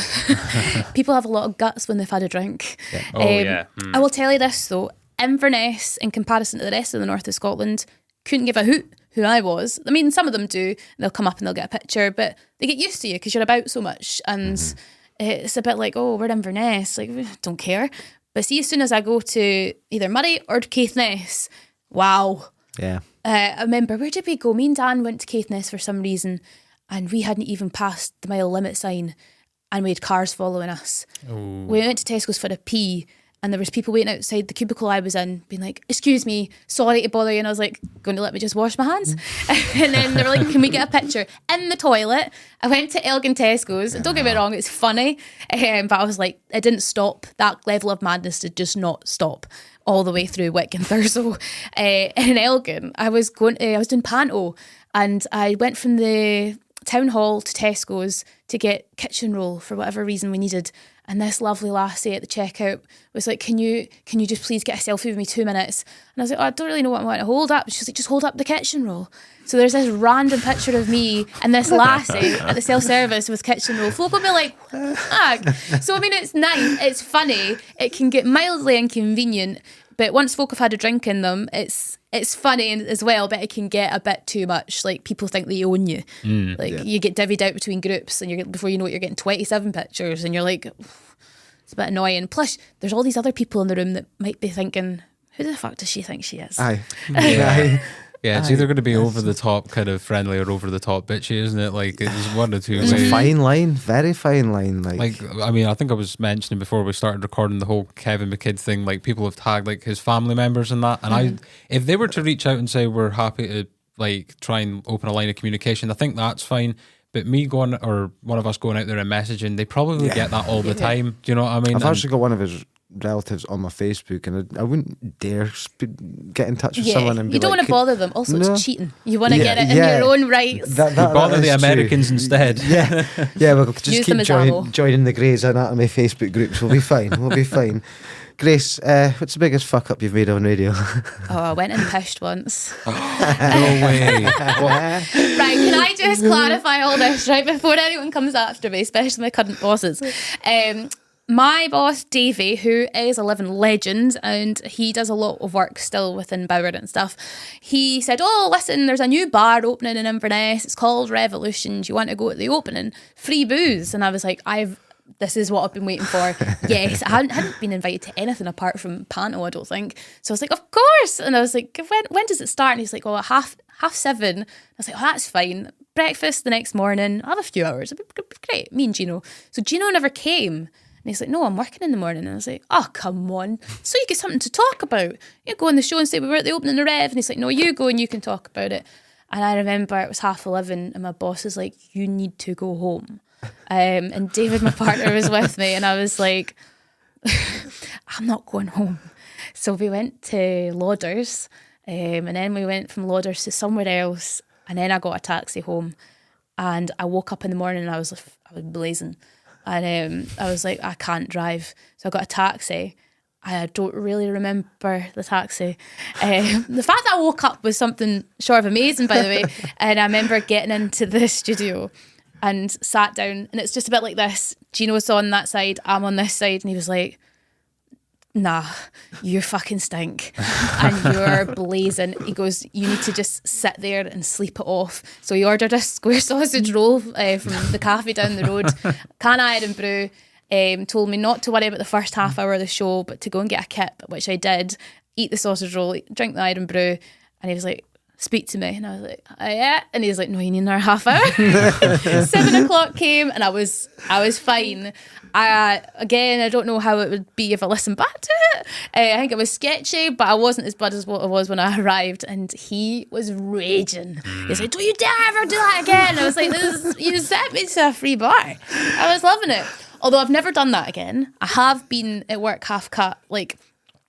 People have a lot of guts when they've had a drink. Yeah. I will tell you this though, Inverness in comparison to the rest of the north of Scotland couldn't give a hoot who I was. I mean, some of them do, they'll come up and they'll get a picture, but they get used to you because you're about so much, and it's a bit like, oh, we're Inverness, like, don't care. But see, as soon as I go to either Moray or Caithness, wow. Yeah. I remember, where did we go? Me and Dan went to Caithness for some reason, and we hadn't even passed the mile limit sign, and we had cars following us. Oh. We went to Tesco's for a pee, and there was people waiting outside the cubicle I was in, being like, excuse me, sorry to bother you. And I was like, going to let me just wash my hands? And then they were like, can we get a picture? In the toilet. I went to Elgin Tesco's. Don't get me wrong, it's funny. But I was like, it didn't stop. That level of madness did just not stop all the way through Wick and Thurso. In Elgin, I was doing panto, and I went from the town hall to Tesco's to get kitchen roll for whatever reason we needed. And this lovely lassie at the checkout was like, can you just please get a selfie with me 2 minutes? And I was like, oh, I don't really know what I want to hold up. She's like, just hold up the kitchen roll. So there's this random picture of me and this lassie at the self-service with kitchen roll. Folk will be like, ah. So I mean, it's nice, it's funny, it can get mildly inconvenient, but once folk have had a drink in them, it's funny as well, but it can get a bit too much. Like, people think they own you. You get divvied out between groups, and before you know it, you're getting 27 pictures, and you're like, it's a bit annoying. Plus, there's all these other people in the room that might be thinking, who the fuck does she think she is? Aye. Yeah, it's either going to be over the top kind of friendly or over the top bitchy, isn't it? Like, it's one or two ways. It's a fine line, very fine line. Like, I mean, I think I was mentioning before we started recording the whole Kevin McKidd thing, like, people have tagged like his family members and that. And if they were to reach out and say, we're happy to like try and open a line of communication, I think that's fine. But me going, or one of us going out there and messaging, they probably get that all the time. Do you know what I mean? I've actually got one of his relatives on my Facebook, and I wouldn't dare get in touch with someone and be you don't like, want to bother them. Also, it's cheating. You want to get it in your own rights. Bother the Americans instead. Yeah, we'll just keep joining the Grey's Anatomy Facebook groups. We'll be fine. We'll be fine. Grace, what's the biggest fuck up you've made on radio? I went and pissed once. No way. Right, can I just clarify all this right before anyone comes after me, especially my current bosses? My boss, Davey, who is a living legend, and he does a lot of work still within Bauer and stuff, he said, oh, listen, there's a new bar opening in Inverness. It's called Revolution. Do you want to go to the opening? Free booze. And I was like, this is what I've been waiting for. Yes, I hadn't been invited to anything apart from panto, I don't think. So I was like, of course. And I was like, when does it start? And he's like, oh, half 7. I was like, oh, that's fine. Breakfast the next morning. I'll have a few hours. It'll be great. Me and Gino. So Gino never came. And he's like, no, I'm working in the morning. And I was like, oh, come on. So you get something to talk about. You go on the show and say, we were at the opening of Rev. And he's like, no, you go and you can talk about it. And I remember it was 11:30 and my boss is like, you need to go home. And David, my partner, was with me. And I was like, I'm not going home. So we went to Lauders. And then we went from Lauders to somewhere else. And then I got a taxi home. And I woke up in the morning and I was blazing. And I was like, I can't drive. So I got a taxi. I don't really remember the taxi. The fact that I woke up was something short of amazing, by the way. And I remember getting into the studio and sat down. And it's just a bit like this. Gino's on that side, I'm on this side. And he was like, nah, you fucking stink and you're blazing. He goes, you need to just sit there and sleep it off. So he ordered a square sausage roll from the cafe down the road, can of Iron Brew, told me not to worry about the first half hour of the show, but to go and get a kip, which I did, eat the sausage roll, drink the Iron Brew, and he was like, speak to me. And I was like, oh, yeah. And he was like, no, you need another half hour. 7 o'clock came and I was fine. Again, I don't know how it would be if I listened back to it. I think it was sketchy, but I wasn't as bad as what I was when I arrived. And he was raging. He's like, don't you dare ever do that again. I was like, you sent me to a free bar. I was loving it. Although I've never done that again. I have been at work half cut, like,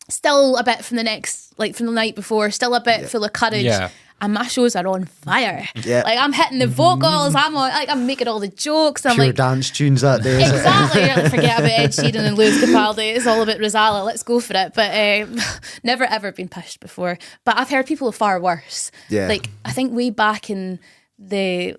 still a bit from the night before, still a bit full of courage. Yeah. And my shows are on fire. Yeah. Like, I'm hitting the vocals, I'm making all the jokes. I'm pure like, dance tunes that day. Exactly. Forget about Ed Sheeran and Lewis Capaldi. It's all about Rosala. Let's go for it. But never ever been pushed before. But I've heard people far worse. Yeah. Like, I think way back in the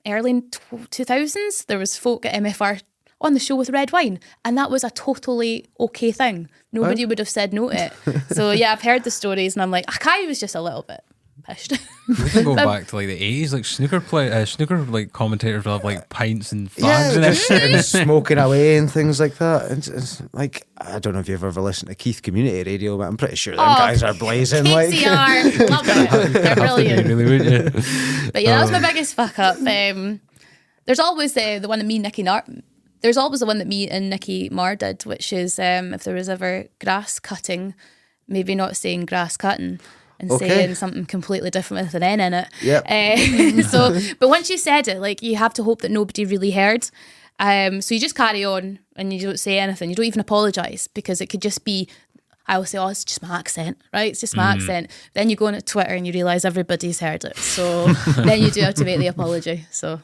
early 2000s, there was folk at MFR on the show with red wine, and that was a totally okay thing. Nobody would have said no to it. So yeah, I've heard the stories, and I'm like, Akai was just a little bit pushed. We can go back to like the 80s, like snooker like commentators will have like pints and fags and smoking away and things like that. It's like, I don't know if you've ever listened to Keith Community Radio, but I'm pretty sure them guys are blazing. KCR, love it. They're brilliant. Really, wouldn't you? But yeah, that was my biggest fuck up. There's always the one that me and Nicky There's always the one that me and Nicky Marr did, which is if there was ever grass cutting, maybe not saying grass cutting and saying something completely different with an N in it. Yep. But once you said it, like, you have to hope that nobody really heard. So you just carry on and you don't say anything. You don't even apologise, because it could just be, I will say, oh, it's just my accent, right? It's just my accent. Then you go on to Twitter and you realise everybody's heard it. So then you do have to make the apology. So...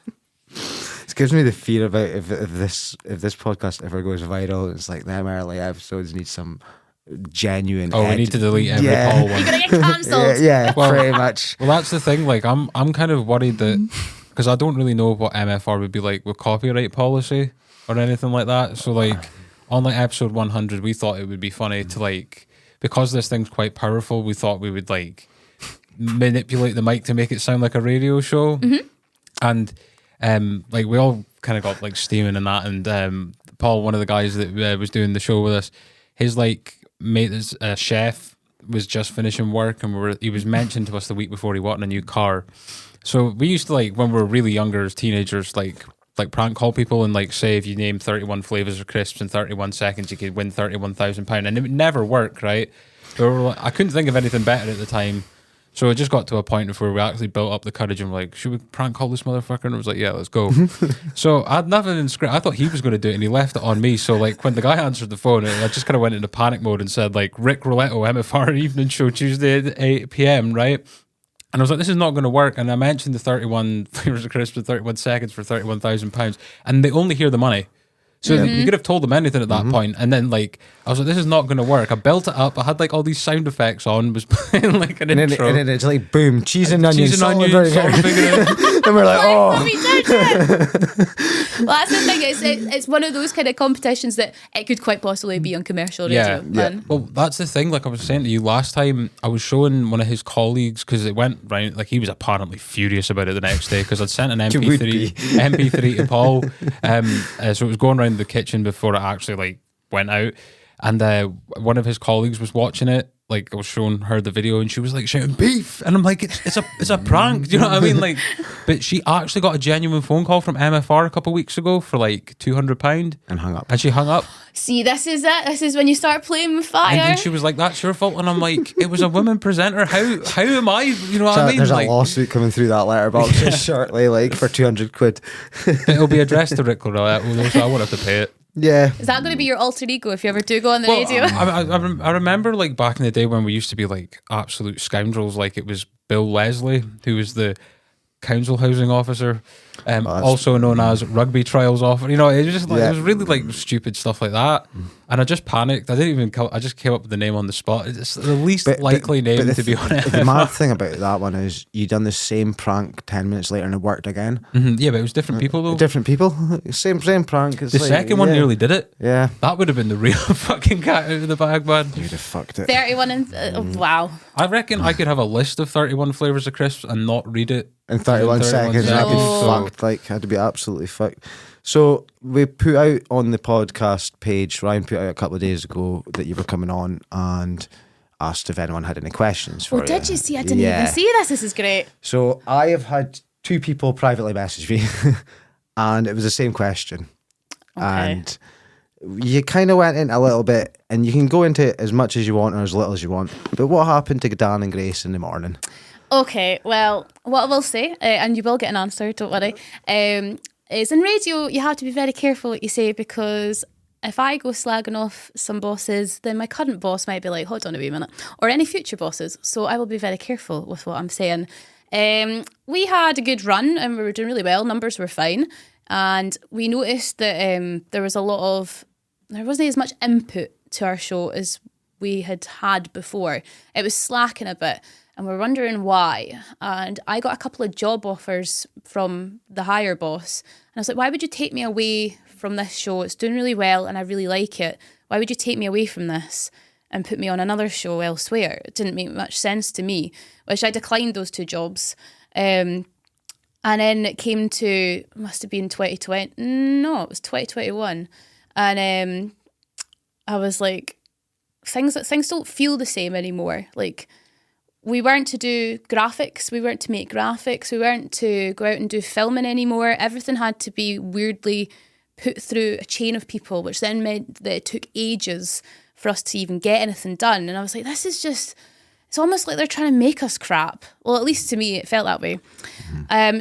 It gives me the fear about if this podcast ever goes viral. It's like them early episodes need some genuine. We need to delete every Paul one. You're gonna get cancelled. Yeah, pretty much. Well, that's the thing. Like, I'm kind of worried that, because I don't really know what MFR would be like with copyright policy or anything like that. So like on like episode 100, we thought it would be funny to, like, because this thing's quite powerful, we thought we would like manipulate the mic to make it sound like a radio show, and. Like, we all kind of got like steaming and that, and Paul, one of the guys that was doing the show with us, his like mate is a chef, was just finishing work, and he was mentioned to us the week before he bought a new car. So we used to, like, when we were really younger as teenagers, like prank call people and like say if you name 31 flavours of crisps in 31 seconds you could win £31,000, and it would never work, right? But I couldn't think of anything better at the time. So it just got to a point where we actually built up the courage and we're like, should we prank call this motherfucker? And it was like, yeah, let's go. So I had nothing in script. I thought he was going to do it, and he left it on me. So like when the guy answered the phone, I just kind of went into panic mode and said like, Rick Roletto, MFR evening show Tuesday at 8 p.m, right? And I was like, this is not going to work. And I mentioned the 31 flavours of crisps in 31 seconds for £31,000, and they only hear the money. So you could have told them anything at that point. And then, like, I was like, this is not going to work. I built it up. I had, like, all these sound effects on, was playing, like, an intro. And then it's like, boom, cheese and onions. Cheese and onions. And we're like, oh. Well, that's the thing. It's one of those kind of competitions that it could quite possibly be on commercial radio. Yeah. Well, that's the thing. Like I was saying to you last time, I was showing one of his colleagues, because it went round, like, he was apparently furious about it the next day, because I'd sent an MP3 to Paul. So it was going around the kitchen before it actually like went out, and one of his colleagues was watching it. Like, I was showing her the video, and she was like shouting beef, and I'm like, it's a prank. Do you know what I mean? Like, but she actually got a genuine phone call from MFR a couple of weeks ago for like £200 and hung up. And she hung up. See, this is it. This is when you start playing with fire. And then she was like, that's your fault. And I'm like, it was a woman presenter. How am I? You know what I mean? There's like, a lawsuit coming through that letterbox shortly, like for £200. It'll be addressed to Rick Lorette, so I won't have to pay it. Yeah. Is that going to be your alter ego if you ever do go on the radio? I remember, like, back in the day when we used to be like absolute scoundrels. Like, it was Bill Leslie, who was the council housing officer, Also known as rugby trials offer. You know, it was just like, it was really like stupid stuff like that. And I just panicked. I just came up with the name on the spot. It's the least likely name, to be honest. The mad thing about that one is you done the same prank 10 minutes later and it worked again. Yeah, but it was different people though. Different people. Same prank. The second one nearly did it. Yeah. That would have been the real fucking cat out of the bag, man. You'd have fucked it. 31 and wow. I reckon I could have a list of 31 flavours of crisps and not read it. In 31 seconds, I'd be fucked. Like, I'd be absolutely fucked. So we put out on the podcast page, Ryan put out a couple of days ago that you were coming on and asked if anyone had any questions for you. Did you see? I didn't even see this. This is great. So I have had 2 people privately message me and it was the same question. Okay. And you kind of went into a little bit, and you can go into it as much as you want or as little as you want. But what happened to Dan and Grace in the morning? Okay, well, what I will say, and you will get an answer, don't worry, is in radio you have to be very careful what you say, because if I go slagging off some bosses, then my current boss might be like, hold on a wee minute, or any future bosses. So I will be very careful with what I'm saying. We had a good run and we were doing really well. Numbers were fine. And we noticed that there wasn't as much input to our show as we had before. It was slacking a bit, and we're wondering why. And I got a couple of job offers from the higher boss, and I was like, why would you take me away from this show? It's doing really well and I really like it. Why would you take me away from this and put me on another show elsewhere? It didn't make much sense to me, which I declined those 2 jobs. And then it came to, must have been 2020. No, it was 2021. And I was like, things don't feel the same anymore. Like, we weren't to do graphics. We weren't to make graphics. We weren't to go out and do filming anymore. Everything had to be weirdly put through a chain of people, which then meant that it took ages for us to even get anything done. And I was like, this is just... It's almost like they're trying to make us crap. Well, at least to me, it felt that way.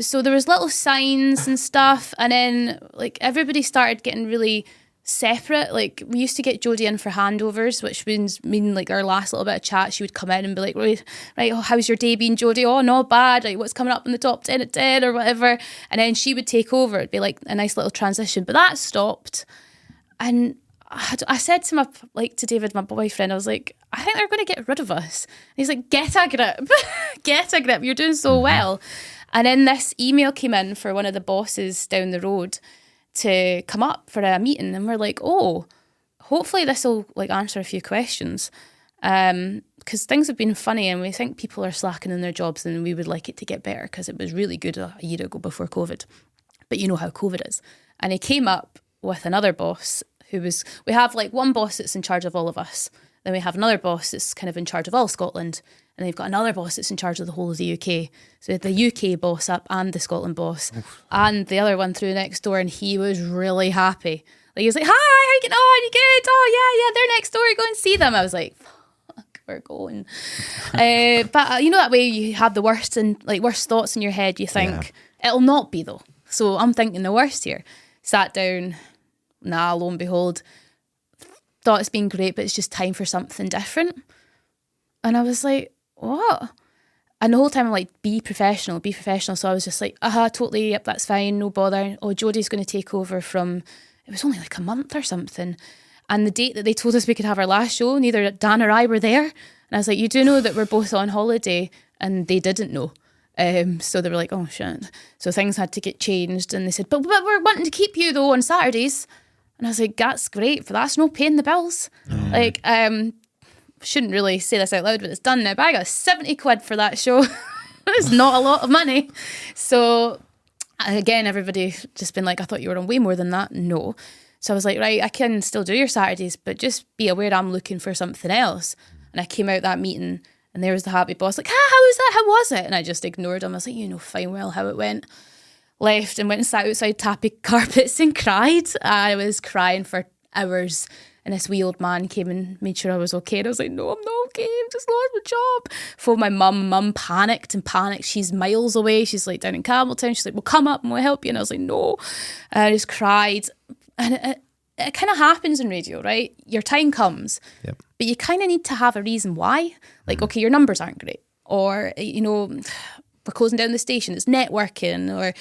So there was little signs and stuff, and then like everybody started getting really separate. Like, we used to get Jodie in for handovers, which mean like our last little bit of chat, she would come in and be like, right, oh, how's your day been, Jodie? Oh, not bad. Like, what's coming up in the top 10 at 10 or whatever? And then she would take over. It'd be like a nice little transition, but that stopped. And I said to David, my boyfriend, I was like, I think they're going to get rid of us. And he's like, get a grip. Get a grip. You're doing so well. And then this email came in for one of the bosses down the road to come up for a meeting. And we're like, oh, hopefully this will like answer a few questions. Because things have been funny and we think people are slacking in their jobs, and we would like it to get better because it was really good a year ago before COVID. But you know how COVID is. And he came up with another boss we have like one boss that's in charge of all of us. Then we have another boss that's kind of in charge of all Scotland. And they've got another boss that's in charge of the whole of the UK. So we had the UK boss up and the Scotland boss. And the other one through next door, and he was really happy. Like, he was like, hi, how you getting on? You good? Oh, yeah, they're next door. Go and see them. I was like, fuck, we're going. But you know that way you have the worst thoughts in your head. You think, it'll not be though. So I'm thinking the worst here. Sat down. Lo and behold, thought it's been great, but it's just time for something different. And I was like, what? And the whole time I'm like, be professional. So I was just like, totally, yep, that's fine, no bother. Oh, Jodie's going to take over from, it was only like a month or something. And the date that they told us we could have our last show, neither Dan or I were there. And I was like, you do know that we're both on holiday? And they didn't know. So they were like, oh shit. So things had to get changed. And they said, but we're wanting to keep you though on Saturdays. And I was like, that's great, but that's no paying the bills. Like, shouldn't really say this out loud, but it's done now. But I got 70 quid for that show. It's not a lot of money. So again, everybody just been like, I thought you were on way more than that. No. So I was like, right, I can still do your Saturdays, but just be aware I'm looking for something else. And I came out that meeting and there was the happy boss like, how was that? How was it? And I just ignored him. I was like, you know fine well how it went. Left and went and sat outside tapping carpets and cried. I was crying for hours, and this wee old man came and made sure I was okay, and I was like, no, I'm not okay, I've just lost my job. Phoned my mum panicked. She's miles away, she's like down in Campbelltown. She's like, well, come up and we'll help you. And I was like, no. And I just cried. And it kind of happens in radio, right? Your time comes, but you kind of need to have a reason why. Like, okay, your numbers aren't great, or, you know, we're closing down the station, it's networking, or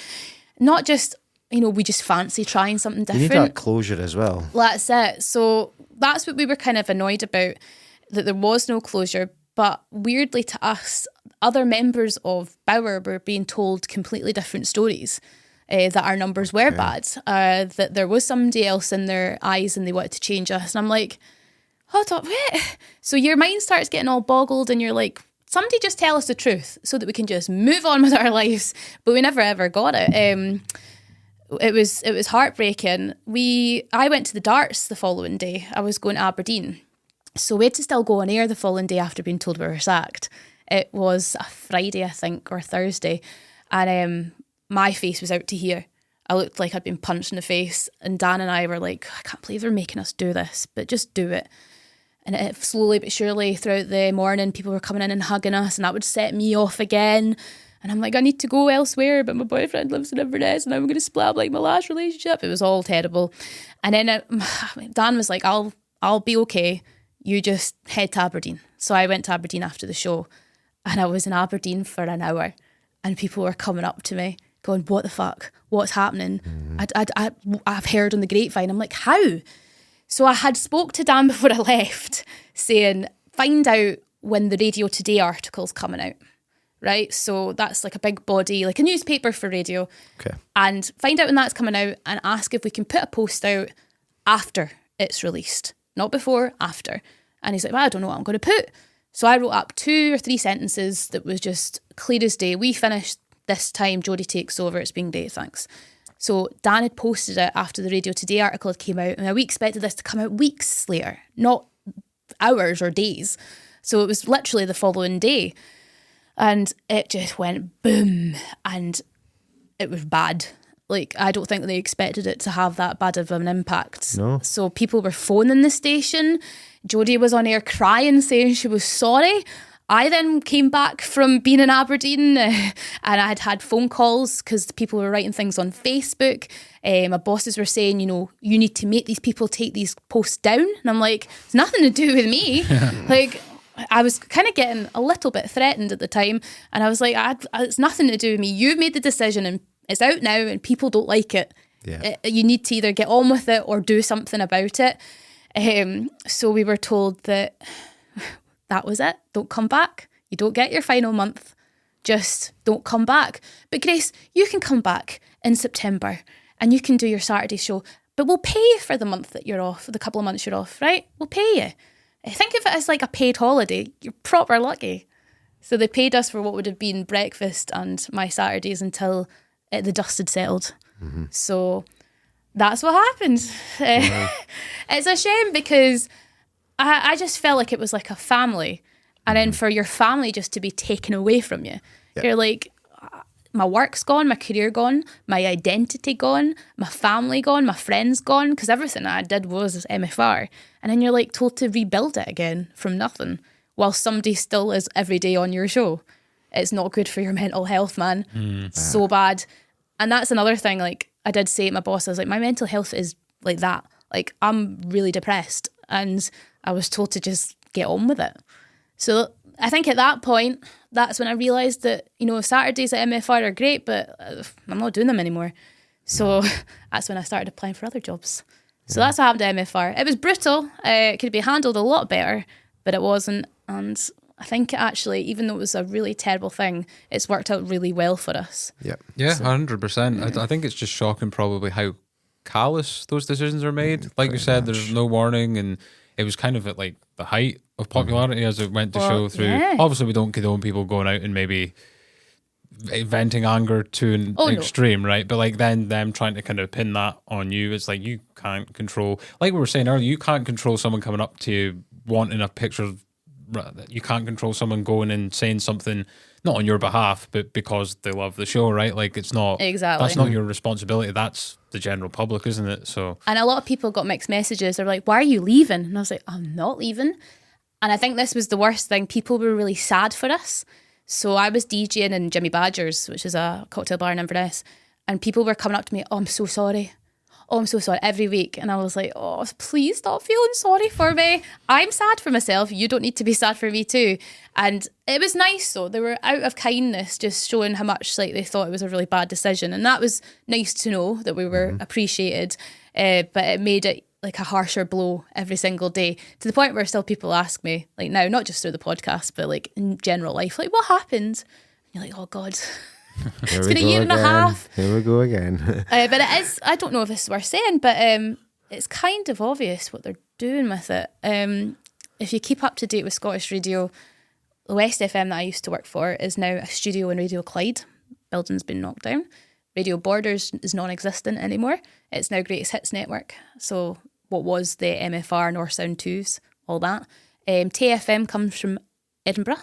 not just, we just fancy trying something different. You need that closure as well. That's it. So that's what we were kind of annoyed about, that there was no closure. But weirdly to us, other members of Bauer were being told completely different stories, that our numbers were bad, that there was somebody else in their eyes and they wanted to change us. And I'm like, hold on, wait. So your mind starts getting all boggled and you're like, somebody just tell us the truth so that we can just move on with our lives. But we never ever got it. It was heartbreaking. I went to the darts the following day. I was going to Aberdeen. So we had to still go on air the following day after being told we were sacked. It was a Friday, I think, or Thursday. And my face was out to here. I looked like I'd been punched in the face. And Dan and I were like, I can't believe they're making us do this, but just do it. And it slowly but surely throughout the morning, people were coming in and hugging us, and that would set me off again. And I'm like, I need to go elsewhere, but my boyfriend lives in Inverness and I'm going to split up like my last relationship. It was all terrible. And then Dan was like, I'll be okay. You just head to Aberdeen. So I went to Aberdeen after the show, and I was in Aberdeen for an hour, and people were coming up to me going, what the fuck? What's happening? I've heard on the grapevine. I'm like, how? So I had spoke to Dan before I left saying, find out when the Radio Today article's coming out, right? So that's like a big body, like a newspaper for radio. Okay. And find out when that's coming out and ask if we can put a post out after it's released. Not before, after. And he's like, well, I don't know what I'm going to put. So I wrote up 2 or 3 sentences that was just clear as day. We finished this time, Jodie takes over. It's been great, thanks. So Dan had posted it after the Radio Today article had came out, and we expected this to come out weeks later, not hours or days. So it was literally the following day. And it just went boom, and it was bad. Like, I don't think they expected it to have that bad of an impact. No. So people were phoning the station. Jodie was on air crying, saying she was sorry. I then came back from being in Aberdeen and I had phone calls because people were writing things on Facebook. My bosses were saying, you need to make these people take these posts down. And I'm like, it's nothing to do with me. Like, I was kind of getting a little bit threatened at the time. And I was like, it's nothing to do with me. You've made the decision and it's out now and people don't like it. Yeah. You need to either get on with it or do something about it. So we were told that was it. Don't come back. You don't get your final month. Just don't come back. But Grace, you can come back in September and you can do your Saturday show, but we'll pay you for the month that you're off, for the couple of months you're off, right? We'll pay you. Think of it as like a paid holiday. You're proper lucky. So they paid us for what would have been breakfast and my Saturdays until the dust had settled. Mm-hmm. So that's what happened. Wow. It's a shame because I just felt like it was like a family. And then for your family just to be taken away from you, you're like, my work's gone, my career gone, my identity gone, my family gone, my friends gone, because everything I did was MFR. And then you're like told to rebuild it again from nothing while somebody still is every day on your show. It's not good for your mental health, man. So bad. And that's another thing, like I did say to my boss, I was like, my mental health is like that. Like I'm really depressed. And I was told to just get on with it. So I think at that point, that's when I realised that, Saturdays at MFR are great, but I'm not doing them anymore. So that's when I started applying for other jobs. So that's what happened to MFR. It was brutal. It could be handled a lot better, but it wasn't. And I think actually, even though it was a really terrible thing, it's worked out really well for us. Yeah, 100%. I think it's just shocking probably how callous those decisions are made. Like you said, there's no warning, and it was kind of at like the height of popularity as it went to show through. Yeah. Obviously, we don't condone people going out and maybe venting anger to an extreme, right? But like then them trying to kind of pin that on you, it's like you can't control, like we were saying earlier, you can't control someone coming up to you wanting a picture. You can't control someone going and saying something not on your behalf, but because they love the show, right? Like it's not exactly, that's not your responsibility. That's the general public, isn't it? So, and a lot of people got mixed messages. They're like, "Why are you leaving?" And I was like, "I'm not leaving." And I think this was the worst thing. People were really sad for us. So I was DJing in Jimmy Badger's, which is a cocktail bar in Inverness, and people were coming up to me, "Oh, I'm so sorry. oh, I'm so sorry, every week. And I was like, oh, please stop feeling sorry for me. I'm sad for myself. You don't need to be sad for me too. And it was nice though. They were out of kindness, just showing how much like they thought it was a really bad decision. And that was nice to know that we were appreciated. But it made it like a harsher blow every single day, to the point where still people ask me, like now, not just through the podcast, but like in general life, like, what happened? And you're like, oh God. It's been a year and a half. Here we go again. But it is, I don't know if this is worth saying, but it's kind of obvious what they're doing with it. If you keep up to date with Scottish radio, the West FM that I used to work for is now a studio in Radio Clyde. Building's been knocked down. Radio Borders is non-existent anymore. It's now Greatest Hits Network. So what was the MFR, North Sound 2s, all that. TFM comes from Edinburgh.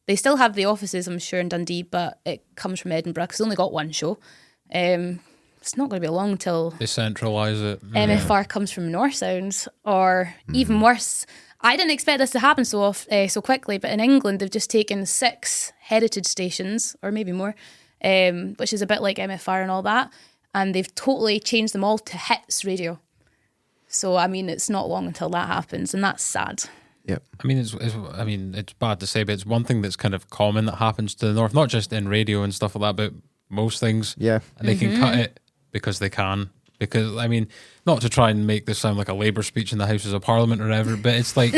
They still have the offices, I'm sure, in Dundee, but it comes from Edinburgh because they only got one show. It's not going to be long till they centralise it. MFR comes from North Sounds, or even worse. I didn't expect this to happen so quickly, but in England they've just taken 6 heritage stations, or maybe more, which is a bit like MFR and all that, and they've totally changed them all to hits radio. So I mean, it's not long until that happens, and that's sad. Yep. I mean, it's bad to say, but it's one thing that's kind of common that happens to the North, not just in radio and stuff like that, but most things. Yeah. And they can cut it because they can. Because, I mean, not to try and make this sound like a Labour speech in the Houses of Parliament or whatever, but it's like,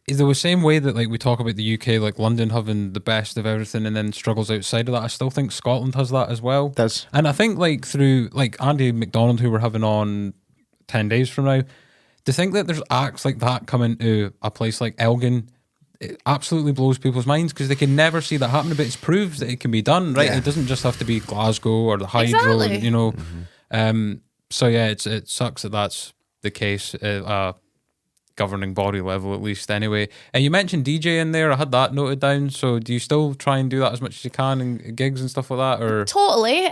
is the same way that like we talk about the UK, like London having the best of everything and then struggles outside of that, I still think Scotland has that as well. Does. And I think like through, like Andy McDonald, who we're having on 10 days from now, to think that there's acts like that coming to a place like Elgin, it absolutely blows people's minds because they can never see that happening, but it's proved that it can be done, right? Yeah. It doesn't just have to be Glasgow or the Hydro, exactly. You know. So yeah, it sucks that that's the case at governing body level, at least anyway. And you mentioned DJ in there. I had that noted down. So do you still try and do that as much as you can in gigs and stuff like that? Or totally.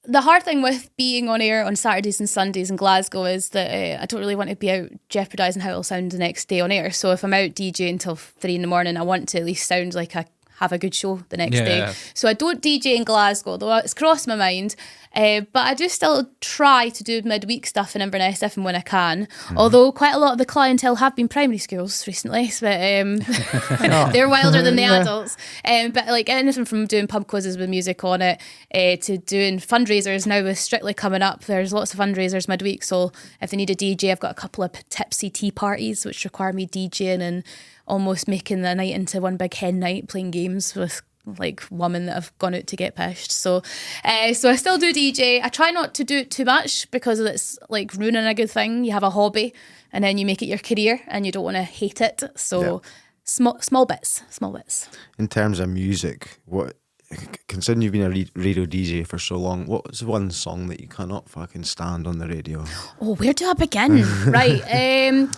The hard thing with being on air on Saturdays and Sundays in Glasgow is that I don't really want to be out jeopardising how it'll sound the next day on air. So if I'm out DJing until 3 a.m, I want to at least sound like I have a good show the next day. So I don't DJ in Glasgow, though it's crossed my mind. But I do still try to do midweek stuff in Inverness if and when I can. Although quite a lot of the clientele have been primary schools recently, so they're wilder than the adults. But like anything from doing pub quizzes with music on it to doing fundraisers now with Strictly coming up. There's lots of fundraisers midweek, so if they need a DJ, I've got a couple of tipsy tea parties which require me DJing and almost making the night into one big hen night, playing games with like women that have gone out to get pished. So I still do DJ. I try not to do it too much because it's like ruining a good thing. You have a hobby and then you make it your career and you don't want to hate it. So small bits. In terms of music, considering you've been a radio DJ for so long, what's one song that you cannot fucking stand on the radio? Oh, where do I begin? Right.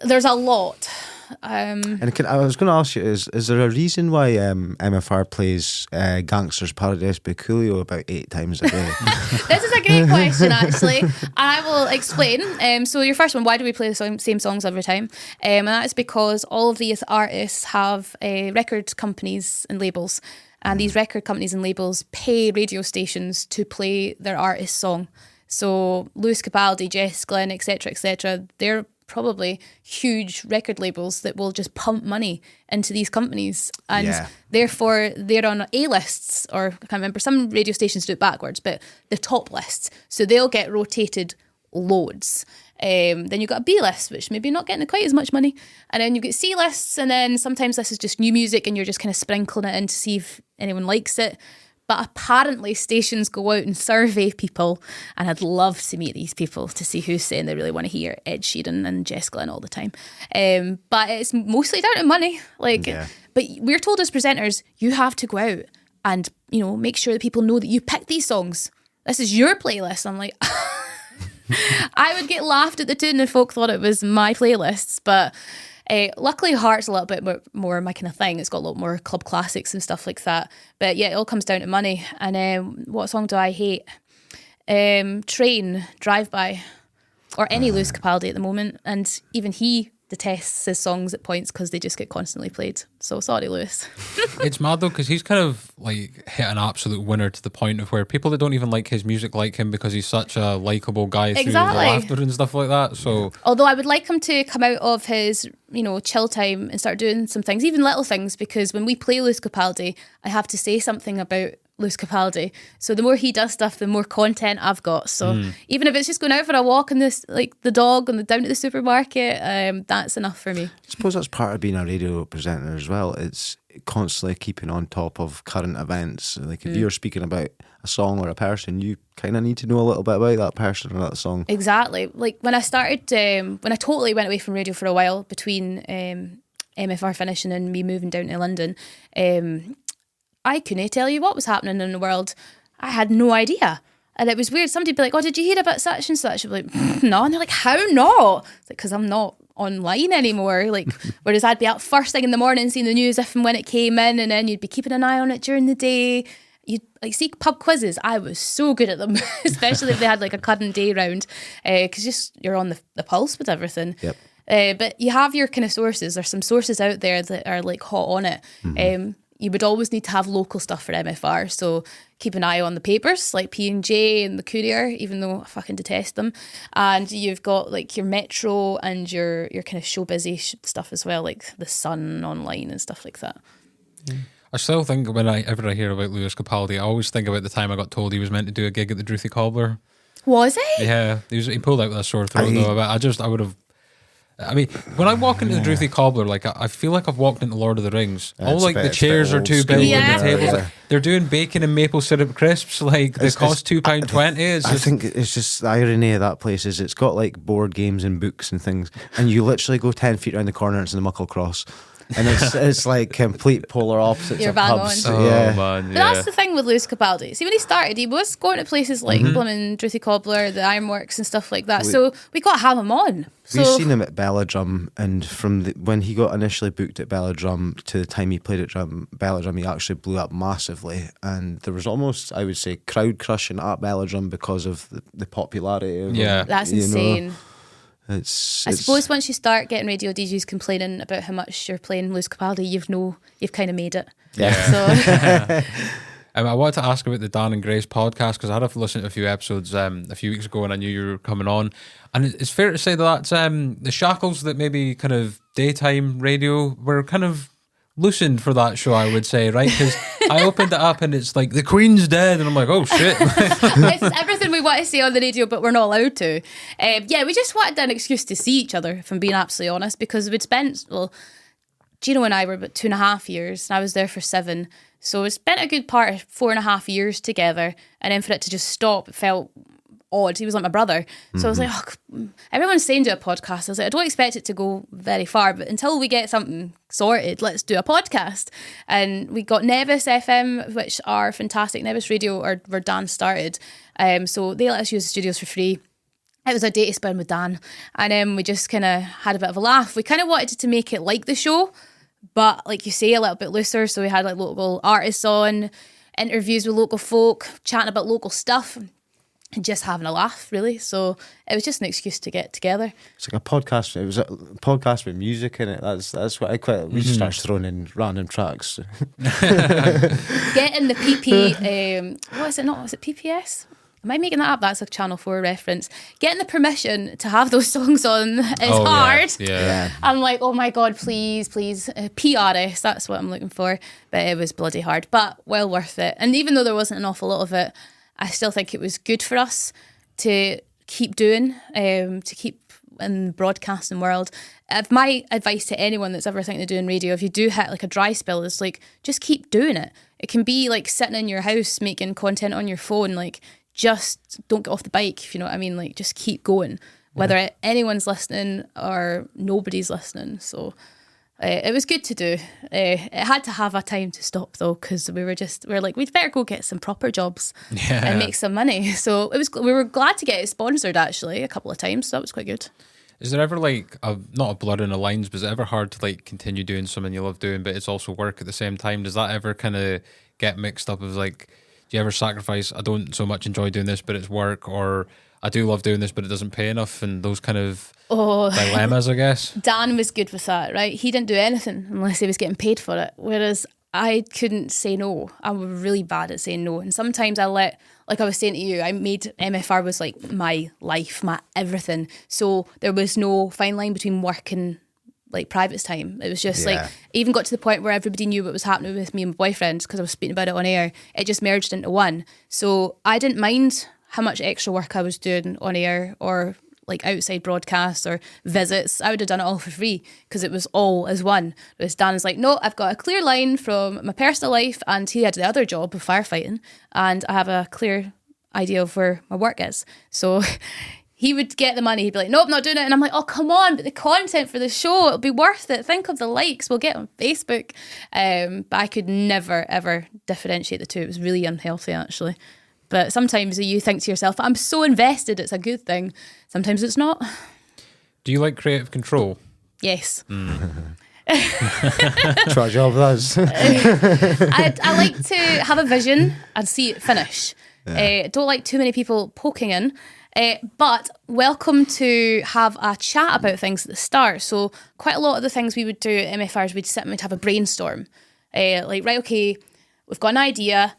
There's a lot. And I was going to ask you, is there a reason why MFR plays Gangster's Paradise by Coolio about 8 times a day? This is a great question, actually. I will explain. So your first one, why do we play the same songs every time? And that is because all of these artists have record companies and labels. And these record companies and labels pay radio stations to play their artist's song. So Lewis Capaldi, Jess Glynn, etc., they're probably huge record labels that will just pump money into these companies, and therefore they're on A-lists, or I can't remember, some radio stations do it backwards, but the top lists, so they'll get rotated loads. Then you've got a B-list, which maybe not getting quite as much money, and then you get C-lists, and then sometimes this is just new music and you're just kind of sprinkling it in to see if anyone likes it. But apparently stations go out and survey people, and I'd love to meet these people to see who's saying they really want to hear Ed Sheeran and Jess Glynn all the time. But it's mostly down to money. But we're told as presenters, you have to go out and, you know, make sure that people know that you picked these songs. This is your playlist. I'm like, I would get laughed at the tune if folk thought it was my playlists, but luckily Heart's a little bit more my kind of thing. It's got a lot more club classics and stuff like that. But yeah, it all comes down to money. And what song do I hate? Train, Drive By, or any Lewis Capaldi at the moment. And even he detests his songs at points because they just get constantly played. So sorry, Lewis. It's mad though, because he's kind of like hit an absolute winner to the point of where people that don't even like his music like him because he's such a likable guy through the laughter and stuff like that. So although I would like him to come out of his, chill time and start doing some things, even little things, because when we play Lewis Capaldi, I have to say something about Lewis Capaldi. So the more he does stuff, the more content I've got. So even if it's just going out for a walk and this, like the dog and down to the supermarket, that's enough for me. I suppose that's part of being a radio presenter as well. It's constantly keeping on top of current events. Like if you're speaking about a song or a person, you kind of need to know a little bit about that person or that song. Exactly. Like when I started, when I totally went away from radio for a while between MFR finishing and me moving down to London, I couldn't tell you what was happening in the world. I had no idea. And it was weird. Somebody'd be like, oh, did you hear about such and such? I'd be like, no. And they're like, how not? It's like, because I'm not online anymore. Like, whereas I'd be out first thing in the morning seeing the news if and when it came in, and then you'd be keeping an eye on it during the day. You'd like see pub quizzes. I was so good at them, especially if they had like a current day round, because just you're on the pulse with everything. Yep. But you have your kind of sources. There's some sources out there that are like hot on it. You would always need to have local stuff for MFR, so keep an eye on the papers like P&J and the Courier, even though I fucking detest them. And you've got like your Metro and your kind of show busy stuff as well, like the Sun online and stuff like that. I still think whenever I hear about Lewis Capaldi, I always think about the time I got told he was meant to do a gig at the Drury Cobbler. Was he? Yeah, he pulled out with a sore throat though. But I would have. I mean, when I walk into the Drury Cobbler, like I feel like I've walked into Lord of the Rings. All like the chairs are too big, and the tables. Like, they're doing bacon and maple syrup crisps. Like they cost £2.20. I think it's just the irony of that place is it's got like board games and books and things, and you literally go 10 feet around the corner and it's in the Muckle Cross. And it's like complete polar opposites. You're of bang pubs. on. Yeah. Man, But that's the thing with Lewis Capaldi. See, when he started, he was going to places like Blooming Drury Cobbler, the Ironworks and stuff like that. So we got to have him on. So We've seen him at Belladrum, and from when he got initially booked at Belladrum to the time he played at Belladrum, he actually blew up massively. And there was almost, I would say, crowd crushing at Belladrum because of the popularity of him. That's insane. I suppose once you start getting radio DJs complaining about how much you're playing Lewis Capaldi, you've kind of made it. Yeah. So I wanted to ask about the Dan and Grace podcast because I had to listen to a few episodes a few weeks ago and I knew you were coming on. And it's fair to say that's the shackles that maybe kind of daytime radio were kind of loosened for that show, I would say, right? Because I opened it up and it's like, the Queen's dead. And I'm like, oh, shit. it's everything we want to say on the radio, but we're not allowed to. We just wanted an excuse to see each other, if I'm being absolutely honest, because we'd spent, Gino and I were about 2.5 years, and I was there for 7. So we spent a good part of 4.5 years together, and then for it to just stop, it felt odd. He was like my brother. So I was like, everyone's saying do a podcast. I was like, I don't expect it to go very far, but until we get something sorted, let's do a podcast. And we got Nevis FM, which are fantastic. Nevis Radio, where Dan started. So they let us use the studios for free. It was a data spin with Dan. And then we just kind of had a bit of a laugh. We kind of wanted to make it like the show, but like you say, a little bit looser. So we had like local artists on, interviews with local folk, chatting about local stuff, and just having a laugh, really. So it was just an excuse to get together. It's like a podcast. It was a podcast with music in it. That's what I quite. We just started throwing in random tracks. Getting the PP. What is it? Not? Is it PPS? Am I making that up? That's a Channel 4 reference. Getting the permission to have those songs on is hard. Yeah. I'm like, oh my God, please, PRS, that's what I'm looking for. But it was bloody hard, but well worth it. And even though there wasn't an awful lot of it, I still think it was good for us to keep doing, to keep in the broadcasting world. My advice to anyone that's ever thinking of doing radio, if you do hit like a dry spell, is like, just keep doing it. It can be like sitting in your house making content on your phone, like, just don't get off the bike, if you know what I mean. Like, just keep going, whether anyone's listening or nobody's listening. So it was good to do. It had to have a time to stop though, because we were like, we'd better go get some proper jobs and make some money. So we were glad to get it sponsored actually a couple of times. So that was quite good. Is there ever like not a blur in the lines, but is it ever hard to like continue doing something you love doing, but it's also work at the same time? Does that ever kind of get mixed up as like, do you ever sacrifice, I don't so much enjoy doing this, but it's work, or I do love doing this, but it doesn't pay enough, and those kind of dilemmas, I guess. Dan was good with that, right? He didn't do anything unless he was getting paid for it, whereas I couldn't say no. I was really bad at saying no, and sometimes like I was saying to you, I made MFR was like my life, my everything. So there was no fine line between work and like private time. It was just like, it even got to the point where everybody knew what was happening with me and my boyfriend because I was speaking about it on air. It just merged into one. So I didn't mind how much extra work I was doing on air or like outside broadcasts or visits. I would have done it all for free because it was all as one. Whereas Dan is like, no, I've got a clear line from my personal life, and he had the other job of firefighting, and I have a clear idea of where my work is. So he would get the money, he'd be like, nope, not doing it. And I'm like, oh, come on, but the content for the show, it'll be worth it. Think of the likes we'll get on Facebook. But I could never, ever differentiate the two. It was really unhealthy, actually. But sometimes you think to yourself, I'm so invested, it's a good thing. Sometimes it's not. Do you like creative control? Yes. That's what a job does. I like to have a vision and see it finish. Don't like too many people poking in. But welcome to have a chat about things at the start. So quite a lot of the things we would do at MFRs, we'd sit and we'd have a brainstorm. Like, right, okay, we've got an idea.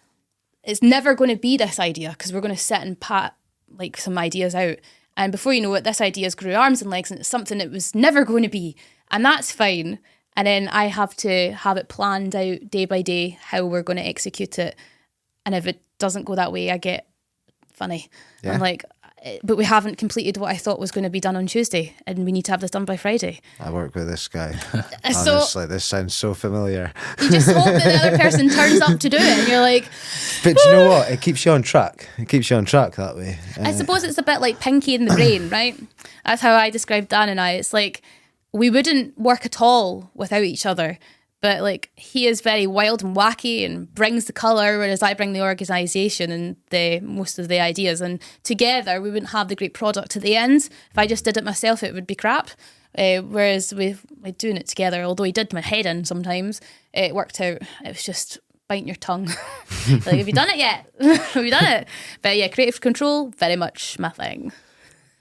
It's never going to be this idea because we're going to sit and pat like some ideas out. And before you know it, this idea's grew arms and legs and it's something it was never going to be. And that's fine. And then I have to have it planned out day by day how we're going to execute it. And if it doesn't go that way, I get funny. Yeah. I'm like, but we haven't completed what I thought was going to be done on Tuesday and we need to have this done by Friday. I work with this guy. Honestly, this sounds so familiar. You just hope that the other person turns up to do it and you're like... But do you know what? It keeps you on track. It keeps you on track that way. I suppose it's a bit like Pinky in the Brain, right? That's how I described Dan and I. It's like we wouldn't work at all without each other. But like he is very wild and wacky and brings the colour, whereas I bring the organisation and the most of the ideas. And together we wouldn't have the great product at the end. If I just did it myself, it would be crap. Whereas we're doing it together, although he did my head in sometimes, it worked out. It was just biting your tongue. Like, have you done it yet? Have you done it? But yeah, creative control, very much my thing.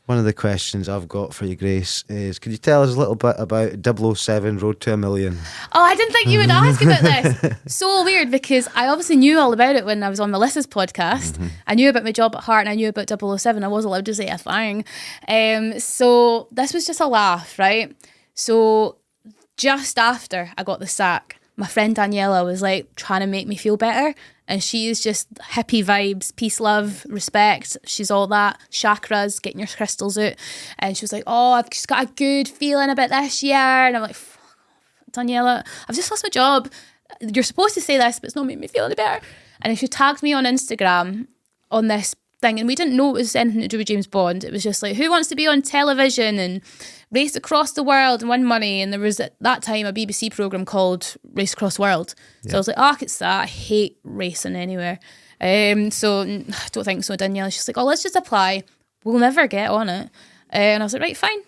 One of the questions I've got for you, Grace, is could you tell us a little bit about 007 Road to a Million? Oh, I didn't think you would ask about this. So weird because I obviously knew all about it when I was on Melissa's podcast. Mm-hmm. I knew about my job at Heart and I knew about 007. I was allowed to say a thing. So this was just a laugh, right? So just after I got the sack, my friend Daniela was like trying to make me feel better. And she is just hippie vibes, peace, love, respect. She's all that. Chakras, getting your crystals out. And she was like, oh, I've just got a good feeling about this year. And I'm like, Daniela, I've just lost my job. You're supposed to say this, but it's not making me feel any better. And then she tagged me on Instagram on this thing. And we didn't know it was anything to do with James Bond. It was just like, who wants to be on television and race across the world and win money? And there was at that time a BBC programme called Race Across the World. So I was like, it's that. I hate racing anywhere. So I don't think so. Danielle, she's like, let's just apply. We'll never get on it. And I was like, right, fine.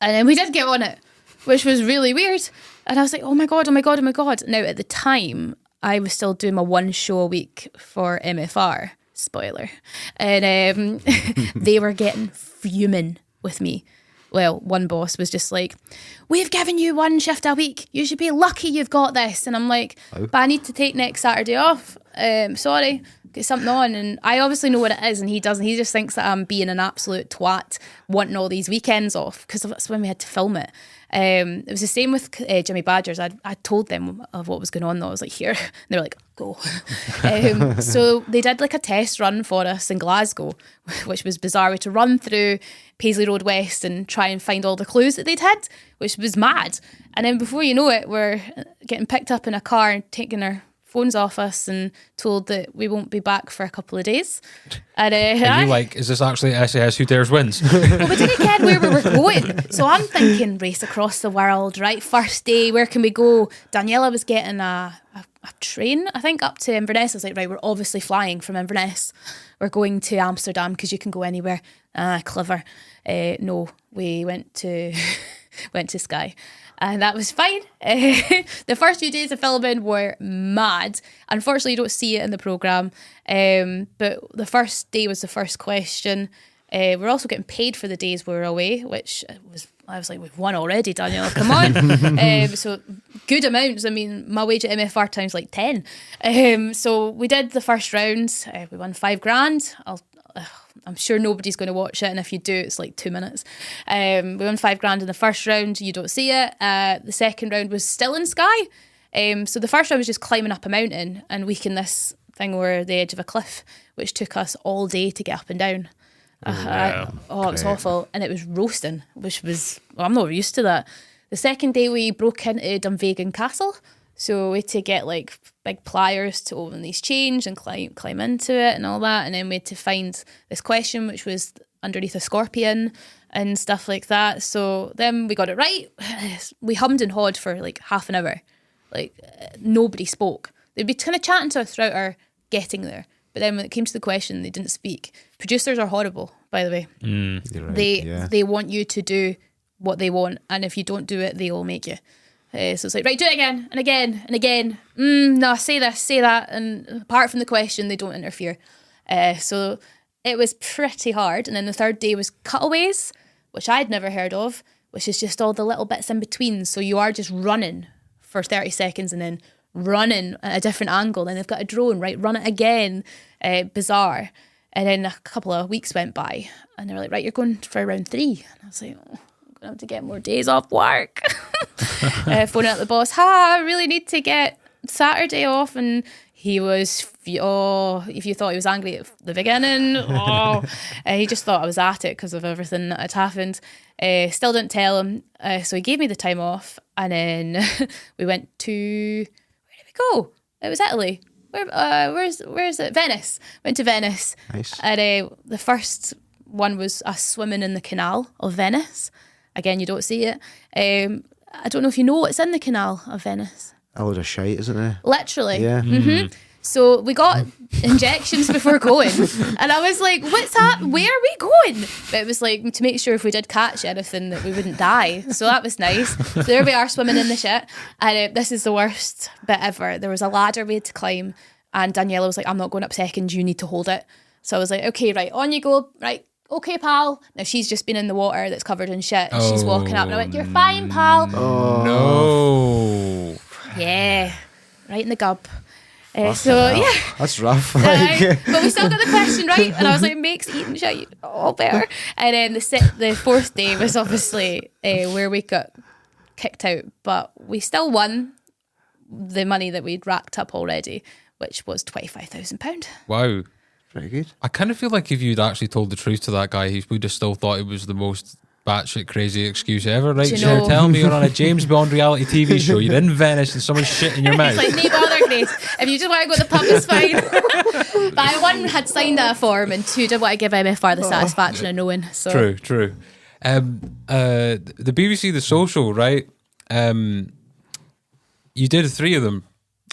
And then we did get on it, which was really weird. And I was like, oh my God. Now at the time, I was still doing my one show a week for MFR. Spoiler. And they were getting fuming with me. Well, one boss was just like, we've given you one shift a week. You should be lucky you've got this. And I'm like, but I need to take next Saturday off. Sorry, get something on. And I obviously know what it is and he doesn't. He just thinks that I'm being an absolute twat, wanting all these weekends off because that's when we had to film it. It was the same with Jimmy Badgers. I told them of what was going on though. I was like, here. And they were like, go. So they did like a test run for us in Glasgow, which was bizarre. We had to run through Paisley Road West and try and find all the clues that they'd had, which was mad. And then before you know it, we're getting picked up in a car and taking our phones off us and told that we won't be back for a couple of days. And are you like, is this actually SAS Who Dares Wins? Well, we didn't get where we were going. So I'm thinking race across the world, right? First day, where can we go? Daniela was getting a train, I think, up to Inverness. I was like, right, we're obviously flying from Inverness. We're going to Amsterdam because you can go anywhere. Clever. No, we went to Skye. And that was fine. The first few days of filming were mad. Unfortunately, you don't see it in the programme. But the first day was the first question. We were also getting paid for the days we were away, which I was like, we've won already, Daniel, come on. So good amounts. I mean, my wage at MFR times like 10. So we did the first round. We won $5,000. I'm sure nobody's going to watch it, and if you do, it's like 2 minutes. We won $5,000 in the first round. You don't see it. The second round was still in Skye. So the first round was just climbing up a mountain, and we can this thing where the edge of a cliff, which took us all day to get up and down. It was awful, and it was roasting, which was, I'm not used to that. The second day we broke into Dunvegan Castle, so we had to get like big pliers to open these chains and climb into it and all that, and then we had to find this question which was underneath a scorpion and stuff like that. So then we got it right. We hummed and hawed for like half an hour, like nobody spoke. They'd be kind of chatting to us throughout our getting there. But then when it came to the question, they didn't speak. Producers are horrible, by the way. Right, they want you to do what they want, and if you don't do it, they will make you. So it's like, right, do it again, and again, and again. No, say this, say that. And apart from the question, they don't interfere. So it was pretty hard. And then the third day was cutaways, which I'd never heard of, which is just all the little bits in between. So you are just running for 30 seconds and then running at a different angle, and they've got a drone, right, run it again. Bizarre. And then a couple of weeks went by, and they were like, right, you're going for round 3. And I was like, I'm gonna have to get more days off work. Phoning out the boss, I really need to get Saturday off. And he was, if you thought he was angry at the beginning, he just thought I was at it because of everything that had happened. Still didn't tell him, so he gave me the time off, and then we went to, go. It was Italy. Where is it? Venice. Went to Venice. Nice. And the first one was us swimming in the canal of Venice. Again, you don't see it. I don't know if you know what's in the canal of Venice. A load of shite, isn't there? Literally. Yeah. Mm-hmm. So we got injections before going, and I was like, what's that? Where are we going? But it was like to make sure if we did catch anything that we wouldn't die. So that was nice. So there we are swimming in the shit, and this is the worst bit ever. There was a ladder we had to climb, and Daniela was like, I'm not going up second, you need to hold it. So I was like, okay, right, on you go, right, okay, pal. Now she's just been in the water that's covered in shit, and she's walking up, and I went, you're fine, pal. Oh no. Yeah, right in the gub. Yeah, that's rough. But we still got the question right, and I was like, makes eating shit all better. And then the fourth day was obviously where we got kicked out, but we still won the money that we'd racked up already, which was £25,000. Wow, pretty good. I kind of feel like if you'd actually told the truth to that guy, he would have still thought it was the most batshit crazy excuse ever, right? So you're telling me you're on a James Bond reality TV show, you're in Venice and someone's shit in your mouth. It's like, no bother, Grace. If you just want to go to the pub, it's fine. But I, one, had signed that form, and 2, did want to give MFR the satisfaction of knowing. So. True. The BBC The Social, right? You did 3 of them.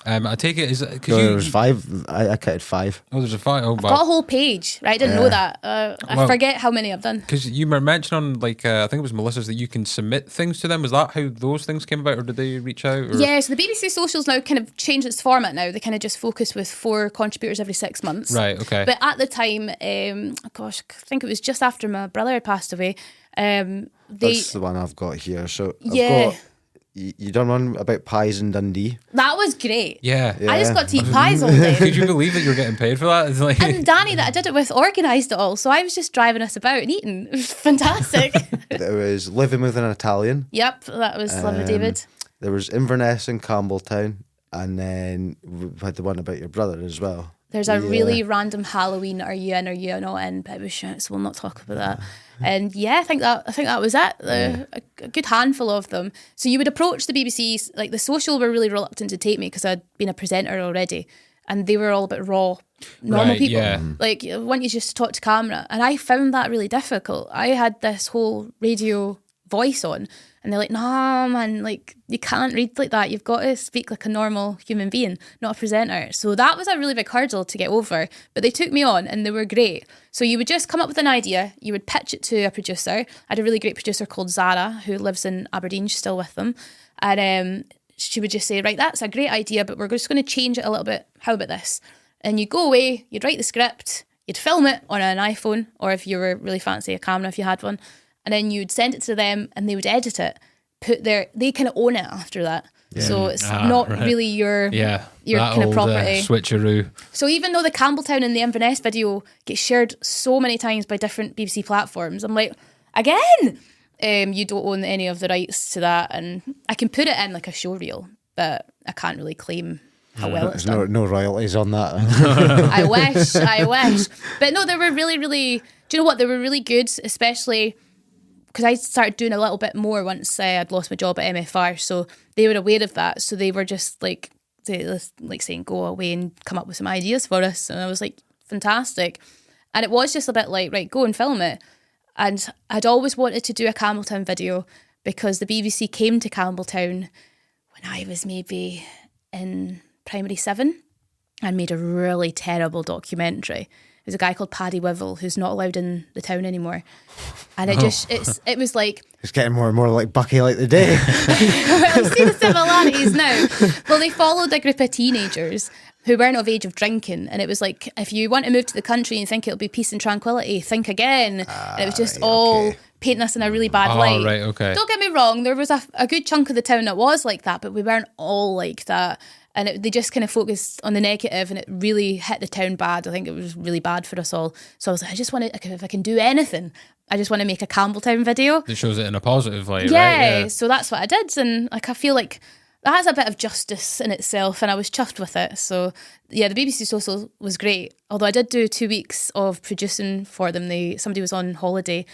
I take it, there was 5. I counted 5. Oh, there's a 5. Oh, I've got a whole page, right? I didn't know that. I forget how many I've done. Because you were mentioning on, like, I think it was Melissa's, that you can submit things to them. Was that how those things came about, or did they reach out? Or? Yeah, so the BBC Socials now kind of changed its format now. They kind of just focus with 4 contributors every 6 months. Right, okay. But at the time, I think it was just after my brother had passed away. That's the one I've got here. So yeah. I've got... You done one about pies in Dundee? That was great. Yeah. I just got to eat pies all day. Could you believe that you're getting paid for that? It's like... And Danny, that I did it with, organised it all. So I was just driving us about and eating. It was fantastic. There was living with an Italian. Yep, that was Love of David. There was Inverness and Campbelltown. And then we had the one about your brother as well. There's a really random Halloween, are you in, are you not in? But it was shit, so we'll not talk about that. And yeah, I think that was it. A good handful of them. So you would approach the BBC, like The Social were really reluctant to take me because I'd been a presenter already, and they were all a bit raw, normal people. Yeah. Like, I want you just to talk to camera, and I found that really difficult. I had this whole radio voice on, and they're like, "No, man, like you can't read like that. You've got to speak like a normal human being, not a presenter." So that was a really big hurdle to get over. But they took me on, and they were great. So you would just come up with an idea, you would pitch it to a producer. I had a really great producer called Zara, who lives in Aberdeen. She's still with them, and she would just say, "Right, that's a great idea, but we're just going to change it a little bit. How about this?" And you go away, you'd write the script, you'd film it on an iPhone, or if you were really fancy, a camera if you had one, and then you'd send it to them and they would edit it, they kind of own it after that. Yeah. So it's not really your kind of property. Switcheroo. So even though the Campbelltown and the Inverness video gets shared so many times by different BBC platforms, I'm like, again, you don't own any of the rights to that, and I can put it in like a show reel, but I can't really claim how well it's done. No royalties on that. I wish. But no, they were really, really, do you know what? They were really good, especially because I started doing a little bit more once I'd lost my job at MFR, so they were aware of that. So they were just like saying, go away and come up with some ideas for us. And I was like, fantastic. And it was just a bit like, right, go and film it. And I'd always wanted to do a Campbelltown video because the BBC came to Campbelltown when I was maybe in primary 7 and made a really terrible documentary. There's a guy called Paddy Wivel who's not allowed in the town anymore, and it was like it's getting more and more like Bucky like the day. Well, see the similarities now. Well, they followed a group of teenagers who weren't of age of drinking, and it was like, if you want to move to the country and think it'll be peace and tranquility, think again. And it was just all painting us in a really bad light. Right, okay. Don't get me wrong, there was a good chunk of the town that was like that, but we weren't all like that. And they just kind of focused on the negative, and it really hit the town bad. I think it was really bad for us all. So I was like, I just want to, if I can do anything, I just want to make a Campbelltown video. It shows it in a positive light, right? Yeah, so that's what I did. And like, I feel like that's a bit of justice in itself, and I was chuffed with it. So yeah, the BBC Social was great. Although I did do 2 weeks of producing for them. Somebody was on holiday.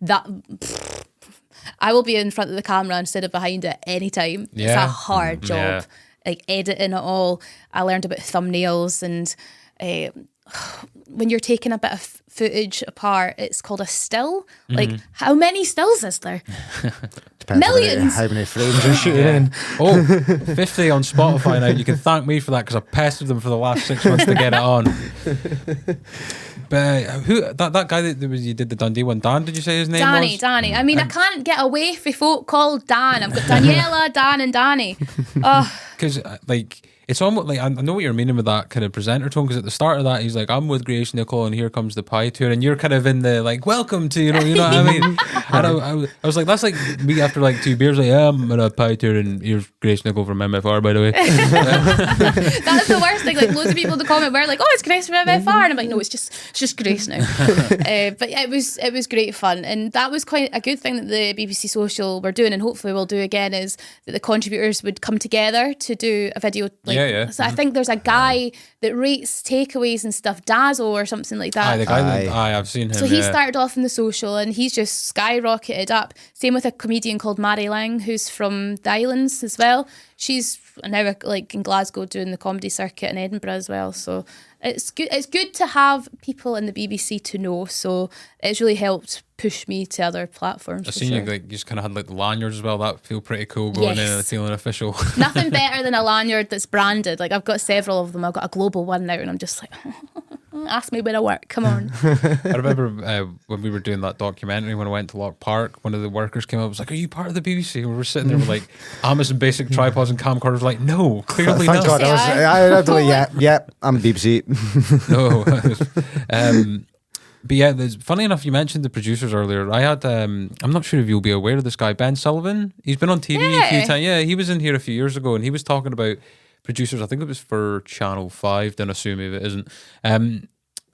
I will be in front of the camera instead of behind it anytime. Yeah. It's a hard job. Yeah. Like editing it all. I learned about thumbnails, and when you're taking a bit of footage apart, it's called a still. Like, how many stills is there? Depends millions. How many frames you're shooting in. 50 on Spotify now. You can thank me for that, because I pestered them for the last 6 months to get it on. But who that guy that you did the Dundee one, Dan, did you say his name was? Danny. I mean, I can't get away from folk called Dan. I've got Daniela, Dan and Danny. Because like, it's almost like, I know what you're meaning with that kind of presenter tone, because at the start of that, he's like, I'm with Grace Nicoll and here comes the pie tour, and you're kind of in the like, welcome to, you know what I mean? And I was like, that's like me after like 2 beers, like, yeah, I'm on a pie tour and here's Grace Nicoll from MFR, by the way. That's the worst thing. Like, loads of people in the comment were like, oh, it's Grace from MFR, and I'm like, no, it's just Grace now. But yeah, it was great fun, and that was quite a good thing that the BBC Social were doing, and hopefully we'll do again, is that the contributors would come together to do a video. Like, so I think there's a guy that rates takeaways and stuff, Dazzle or something like that. The guy I've seen him. So he started off in the Social, and he's just skyrocketed up. Same with a comedian called Mary Lang, who's from the Highlands as well. She's now like in Glasgow doing the comedy circuit in Edinburgh as well. So it's good. It's good to have people in the BBC to know. So it's really helped push me to other platforms. I've seen you like, you just kind of had like the lanyards as well. That feel pretty cool going in and feeling official. Nothing better than a lanyard that's branded. Like, I've got several of them. I've got a global one now, and I'm just like, ask me where I work. Come on. I remember when we were doing that documentary, when I went to Loch Park, one of the workers came up and was like, are you part of the BBC? And we were sitting there with like Amazon basic tripods and camcorders, like, no, clearly Thank not. God, I was like, yeah, I'm BBC. No. But yeah, funny enough, you mentioned the producers earlier. I had, I'm not sure if you'll be aware of this guy, Ben Sullivan. He's been on TV a few times. Yeah, he was in here a few years ago, and he was talking about producers. I think it was for Channel 5, don't assume if it isn't.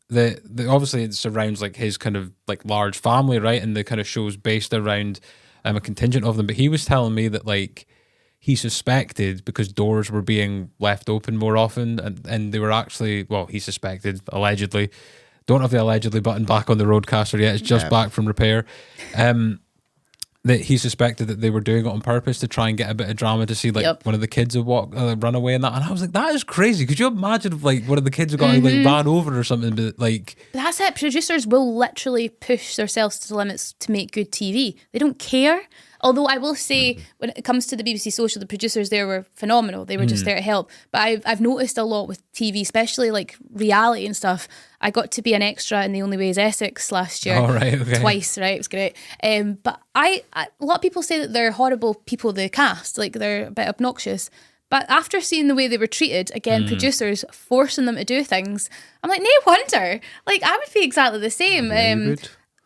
The obviously it surrounds like his kind of like large family, right? And the kind of show's based around a contingent of them. But he was telling me that like he suspected, because doors were being left open more often, and they were actually, well, he suspected, allegedly. Don't have the allegedly button back on the roadcaster yet. It's just back from repair. That he suspected that they were doing it on purpose to try and get a bit of drama, to see like one of the kids would run away and that. And I was like, that is crazy. Could you imagine if like one of the kids had got like ran over or something? But like, that's it. Producers will literally push themselves to the limits to make good TV. They don't care. Although I will say, when it comes to the BBC Social, the producers there were phenomenal. They were just there to help. But I've noticed a lot with TV, especially like reality and stuff. I got to be an extra in The Only Way is Essex last year. Twice, right? It was great. But a lot of people say that they're horrible people, the cast. Like, they're a bit obnoxious. But after seeing the way they were treated, again, producers forcing them to do things, I'm like, no wonder. Like, I would be exactly the same.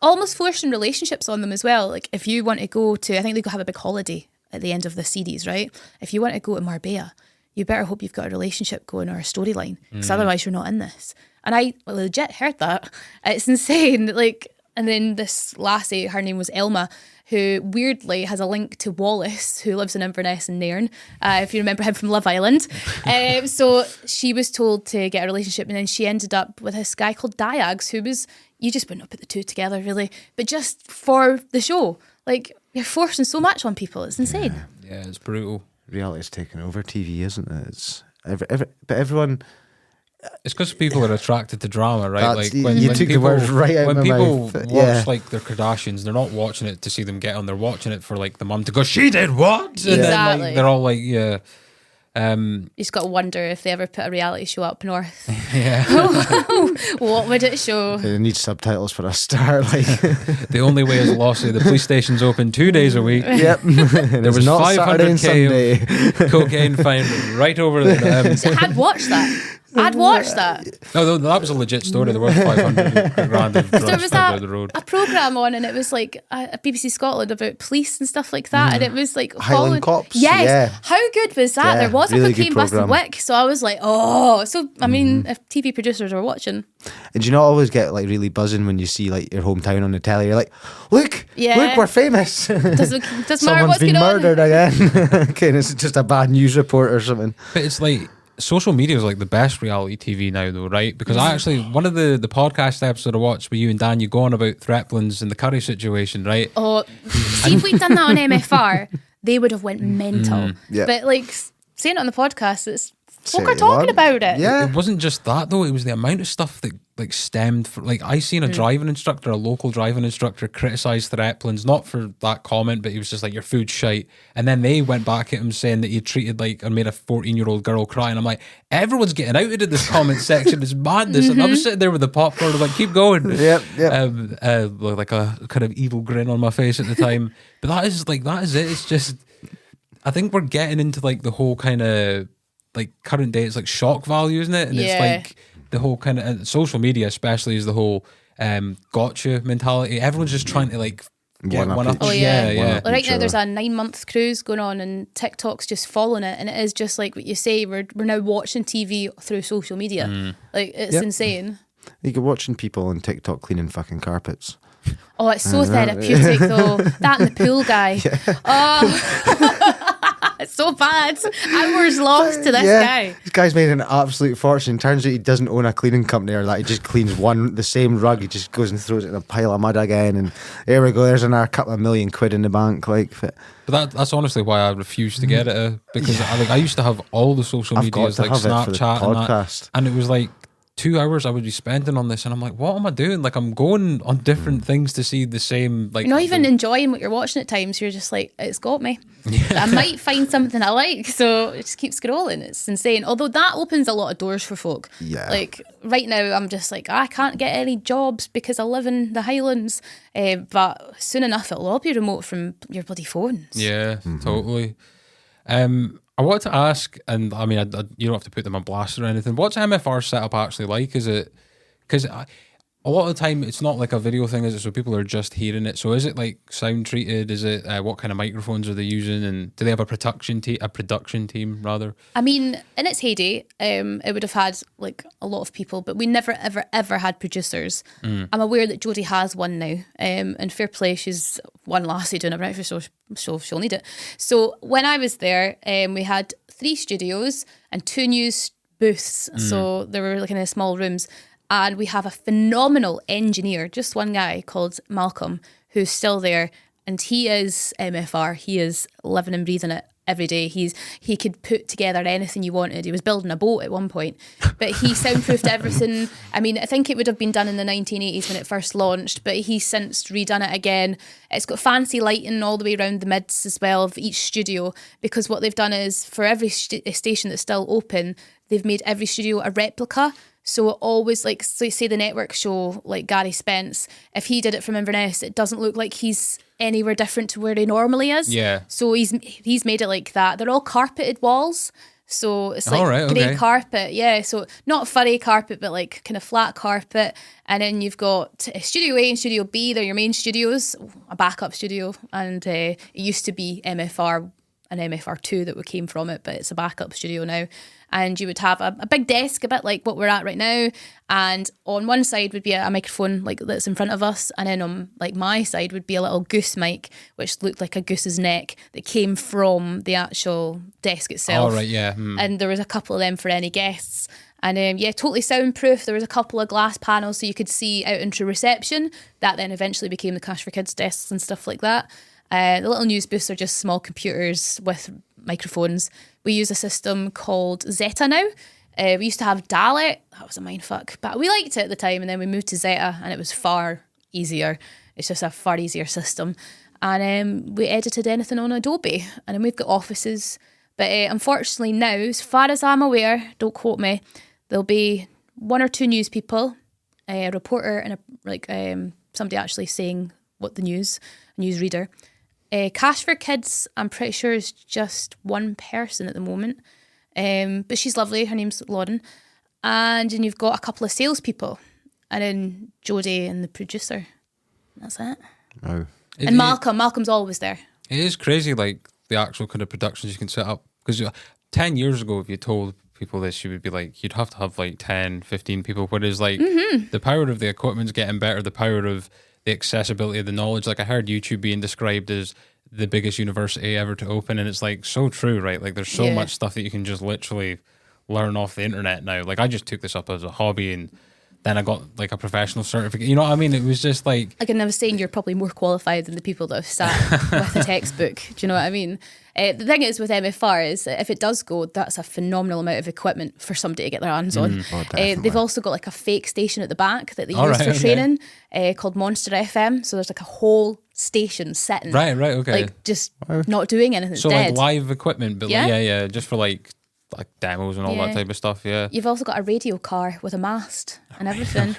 Almost forcing relationships on them as well. Like, if you want to go to, I think they go have a big holiday at the end of the series, right? If you want to go to Marbella, you better hope you've got a relationship going or a storyline, because otherwise you're not in this. And I legit heard that. It's insane. Like, and then this lassie, her name was Elma, who weirdly has a link to Wallace, who lives in Inverness and Nairn, if you remember him from Love Island. So she was told to get a relationship, and then she ended up with this guy called Diags, who was, you just wouldn't put the two together really, but just for the show. Like, you're forcing so much on people. It's insane. Yeah, it's brutal. Reality's taken over TV, isn't it? It's but everyone... It's because people are attracted to drama, right? Like when took people, the words right out of my mouth. When people watch like their Kardashians, they're not watching it to see them get on. They're watching it for like the mum to go, she did what? And then like, they're all like, yeah. You just got to wonder if they ever put a reality show up north. Yeah. What would it show? They need subtitles for a start. Like the only way is Lossie. The police station's open 2 days a week. Yep. There was 500k of cocaine found right over there. I'd watch that. I'd watch that. No, that was a legit story. There were 500 grand of drugs There was found on the road. a programme on, and it was like a BBC Scotland about police and stuff like that, and it was like Highland Cops. Yes. Yeah. How good was that? Yeah, There was really a cocaine good busted programme. wick, so I was like, oh. So I mean, if TV producers are watching, And do you not always get like really buzzing when you see like your hometown on the telly? You're like, look, we're famous. doesn't matter Someone's what's been going on. murdered again. Okay, and it's just a bad news report or something. But it's like social media is like the best reality TV now, though, right? Because I actually, one of the podcast episodes I watched with you and Dan, you go on about Threplins and the curry situation, right? Oh, see if we'd done that on MFR, they would have went mental. Yeah. But like saying it on the podcast, it's folk Say are talking what? about it. Yeah. It wasn't just that though, it was the amount of stuff that like stemmed for, like I seen a driving instructor, a local driving instructor, criticise Threplins, not for that comment, but he was just like, your food's shite. And then they went back at him saying that he treated like, or made a 14-year-old girl cry. And I'm like, everyone's getting outed in this comment section. It's madness. And I was sitting there with the popcorn, I'm like, keep going. Yep. Like a kind of evil grin on my face at the time. But that is it. It's just, I think we're getting into like the whole kind of like current day, it's like shock value, isn't it? And it's like the whole kind of social media, especially, is the whole gotcha mentality. Everyone's just trying to like get one up. Oh yeah. Yeah. Right now there's a 9-month cruise going on, and TikTok's just following it, and it is just like what you say. We're now watching TV through social media. Like it's insane. You're watching people on TikTok cleaning fucking carpets. Oh, it's so therapeutic though. That and the pool guy. Oh. It's so bad. Hours lost to this guy. This guy's made an absolute fortune. Turns out he doesn't own a cleaning company or that. He just cleans the same rug. He just goes and throws it in a pile of mud again. And there we go. There's another couple of million quid in the bank. Like, but that's honestly why I refused to get it, because I used to have all the social medias like Snapchat and it was like 2 hours I would be spending on this, and I'm like, what am I doing? Like, I'm going on different things to see the same. Like, you're not even enjoying what you're watching at times. You're just like, it's got me. I might find something I like, so just keep scrolling. It's insane. Although that opens a lot of doors for folk. Yeah. Like right now, I'm just like, I can't get any jobs because I live in the Highlands. But soon enough, it'll all be remote from your bloody phones. Yeah, totally. I wanted to ask, and I mean, you don't have to put them on blast or anything. What's MFR setup actually like? Is it, because a lot of the time it's not like a video thing, is it? So people are just hearing it. So is it like sound treated? Is it what kind of microphones are they using? And do they have a production team rather? I mean, in its heyday, it would have had like a lot of people, but we never ever had producers. I'm aware that Jodie has one now, and fair play, she's one lassie doing a breakfast show, so she'll need it. So when I was there, we had 3 studios and 2 news booths. So there were like in small rooms. And we have a phenomenal engineer, just one guy called Malcolm, who's still there. And he is MFR. He is living and breathing it every day. He could put together anything you wanted. He was building a boat at one point. But he soundproofed everything. I mean, I think it would have been done in the 1980s when it first launched, but he's since redone it again. It's got fancy lighting all the way around the mids as well of each studio, because what they've done is for every station that's still open, they've made every studio a replica. So it always, like, so say the network show, like Gary Spence, if he did it from Inverness, it doesn't look like he's anywhere different to where he normally is. Yeah. So he's made it like that. They're all carpeted walls. So it's like grey carpet, yeah. So not furry carpet, but like kind of flat carpet. And then you've got Studio A and Studio B. They're your main studios, a backup studio. And it used to be MFR and MFR2 that we came from it, but it's a backup studio now. And you would have a big desk, a bit like what we're at right now. And on one side would be a microphone like that's in front of us. And then on like my side would be a little goose mic, which looked like a goose's neck that came from the actual desk itself. Oh, right, yeah. And there was a couple of them for any guests. And totally soundproof. There was a couple of glass panels so you could see out into reception. That then eventually became the Cash for Kids desks and stuff like that. The little news booths are just small computers with microphones. We use a system called Zeta now. We used to have Dalet. That was a mindfuck. But we liked it at the time, and then we moved to Zeta, and it was far easier. It's just a far easier system. And we edited anything on Adobe. And then we've got offices. But unfortunately now, as far as I'm aware, don't quote me, there'll be 1 or 2 news people, a reporter, and somebody actually saying what the news, a newsreader. Cash for Kids, I'm pretty sure, is just one person at the moment. But she's lovely. Her name's Lauren. And then you've got a couple of salespeople. And then Jodie and the producer. That's it. Oh. And Malcolm. Malcolm's always there. It is crazy, like, the actual kind of productions you can set up. Because 10 years ago, if you told people this, you would be like, you'd have to have like 10, 15 people. Whereas, like, the power of the equipment's getting better, the power of the accessibility of the knowledge. Like, I heard YouTube being described as the biggest university ever to open, and it's like so true, right? Like, there's so much stuff that you can just literally learn off the internet now. Like, I just took this up as a hobby, and then I got like a professional certificate. You know what I mean? It was just like I was saying, you're probably more qualified than the people that have sat with a textbook. Do you know what I mean? The thing is with MFR is that if it does go, that's a phenomenal amount of equipment for somebody to get their hands on. They've also got like a fake station at the back that they use for training called Monster FM. So there's like a whole station sitting. Right, okay. Like just not doing anything. So dead. like live equipment, but just for like demos and all that type of stuff, You've also got a radio car with a mast and everything.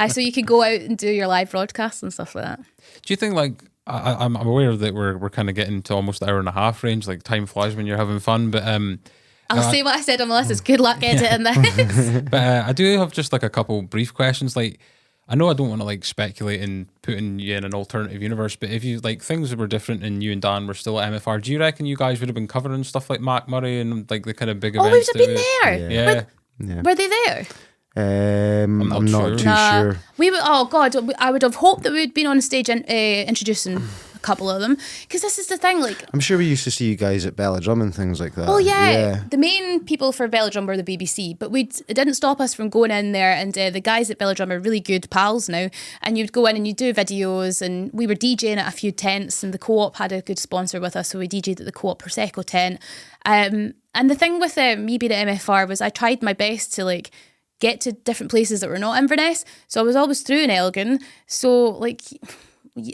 So you could go out and do your live broadcasts and stuff like that. Do you think, like, I'm aware that we're kind of getting to almost the hour and a half range, like time flies when you're having fun, but I'll say what I said on Melissa's good luck editing this. But I do have just like a couple brief questions. Like, I know I don't want to like speculate and putting you in an alternative universe, but if you like things were different and you and Dan were still at MFR, do you reckon you guys would have been covering stuff like MacMoray and like the kind of big events? Oh, we would have been there. Yeah. Were they there? I'm not too sure. We would. Oh God, I would have hoped that we'd been on stage introducing a couple of them, because this is the thing. Like, I'm sure we used to see you guys at Belladrum and things like that. Oh yeah. The main people for Belladrum were the BBC, but it didn't stop us from going in there. And the guys at Belladrum are really good pals now. And you'd go in and you'd do videos, and we were DJing at a few tents, and the Co-op had a good sponsor with us, so we DJed at the Co-op Prosecco tent. And the thing with me being at MFR was I tried my best to like get to different places that were not Inverness. So I was always through in Elgin. So like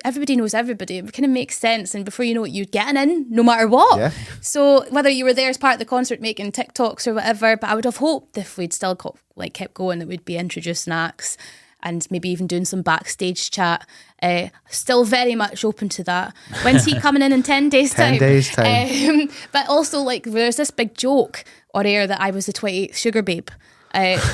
everybody knows everybody. It kind of makes sense. And before you know it, you're getting in no matter what. Yeah. So whether you were there as part of the concert making TikToks or whatever, but I would have hoped if we'd still kept going that we'd be introducing acts and maybe even doing some backstage chat. Still very much open to that. When's he coming in 10 days time? 10 days time. But also like there's this big joke on air that I was the 28th sugar babe.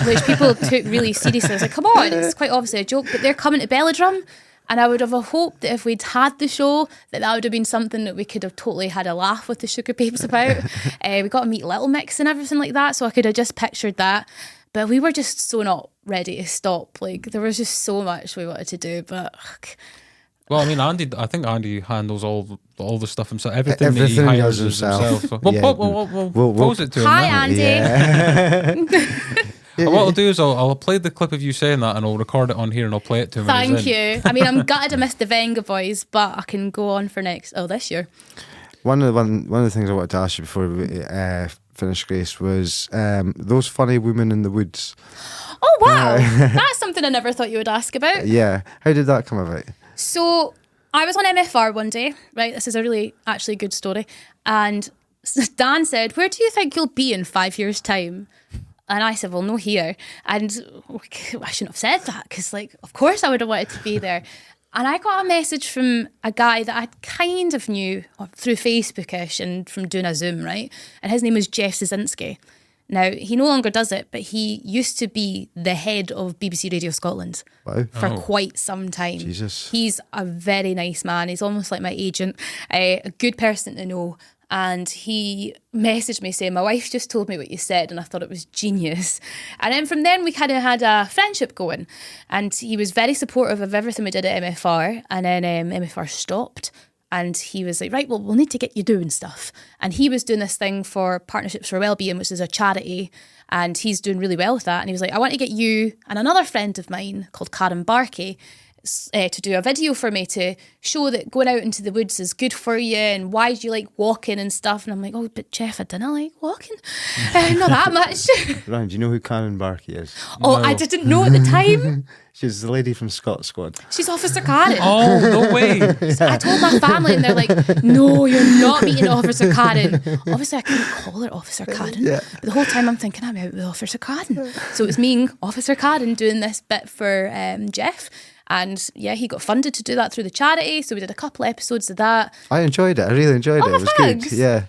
Which people took really seriously. I was like, come on, it's quite obviously a joke, but they're coming to Belladrum, and I would have hoped that if we'd had the show, that would have been something that we could have totally had a laugh with the Sugar Babes about. We got to meet Little Mix and everything like that, so I could have just pictured that. But we were just so not ready to stop. Like, there was just so much we wanted to do, but... Well, I mean, I think Andy handles all the stuff himself. Everything that he hires himself. So we'll pose it to him. Hi, Andy. Yeah. What I'll do is I'll play the clip of you saying that, and I'll record it on here, and I'll play it to him. Thank you. I mean, I'm gutted I missed the Venga Boys, but I can go on for this year. One of the things I wanted to ask you before we finish, Grace, was those funny women in the woods. Oh wow, that's something I never thought you would ask about. Yeah, how did that come about? So I was on MFR one day, right? This is a really actually good story. And Dan said, "Where do you think you'll be in 5 years' time?" And I said, well, no here. And I shouldn't have said that because, like, of course I would have wanted to be there. And I got a message from a guy that I kind of knew through Facebookish and from doing a Zoom, right? And his name was Jeff Szynski. Now, he no longer does it, but he used to be the head of BBC Radio Scotland for quite some time. Jesus. He's a very nice man. He's almost like my agent, a good person to know. And he messaged me saying, my wife just told me what you said and I thought it was genius. And then from then we kind of had a friendship going. And he was very supportive of everything we did at MFR. And then MFR stopped. And he was like, right, well, we'll need to get you doing stuff. And he was doing this thing for Partnerships for Wellbeing, which is a charity. And he's doing really well with that. And he was like, I want to get you and another friend of mine called Karen Barkey to do a video for me to show that going out into the woods is good for you and why do you like walking and stuff. And I'm like, oh, but Jeff, I didn't like walking. Not that much. Ryan, do you know who Karen Barkey is? Oh, no. I didn't know at the time. She's the lady from Scott Squad. She's Officer Karen. Oh, no way. I told my family and they're like, no, you're not meeting Officer Karen. Obviously, I couldn't call her Officer Karen. Yeah. But the whole time I'm thinking, I'm out with Officer Karen. So it was me and Officer Karen doing this bit for Jeff. And yeah, he got funded to do that through the charity. So we did a couple episodes of that. I enjoyed it. I really enjoyed it. It was thanks. Good. Yeah.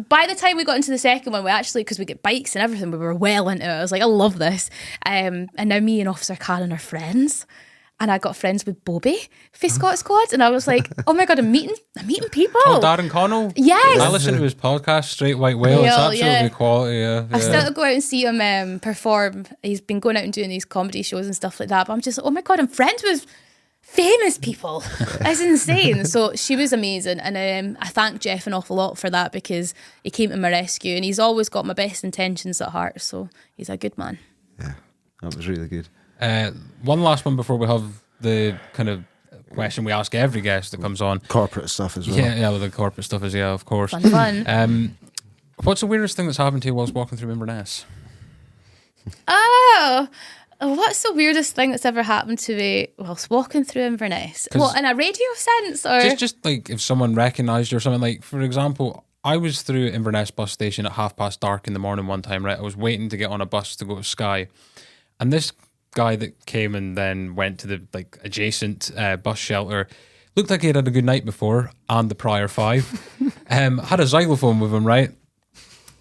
By the time we got into the second one, we actually, because we get bikes and everything, we were well into it. I was like, I love this. And now me and Officer Karen are friends. And I got friends with Bobby for Scott Squad. And I was like, oh my God, I'm meeting people. Oh, Darren Connell? Yes. I listened to his podcast, Straight White Whale. It's absolutely quality, yeah. I've still to go out and see him perform. He's been going out and doing these comedy shows and stuff like that. But I'm just, oh my God, I'm friends with famous people. That's insane. So she was amazing. And I thank Jeff an awful lot for that because he came to my rescue and he's always got my best intentions at heart. So he's a good man. Yeah, that was really good. One last one before we have the kind of question we ask every guest that comes on. Corporate stuff as well. Yeah, well, the corporate stuff is, of course. Fun. What's the weirdest thing that's happened to you whilst walking through Inverness? Oh, what's the weirdest thing that's ever happened to me whilst walking through Inverness? What, in a radio sense? Or just like if someone recognised you or something. Like, for example, I was through Inverness bus station at dark in the morning one time, right? I was waiting to get on a bus to go to Skye. And this guy that came and then went to the like adjacent bus shelter looked like he had a good night before and the prior 5. Had a xylophone with him, right?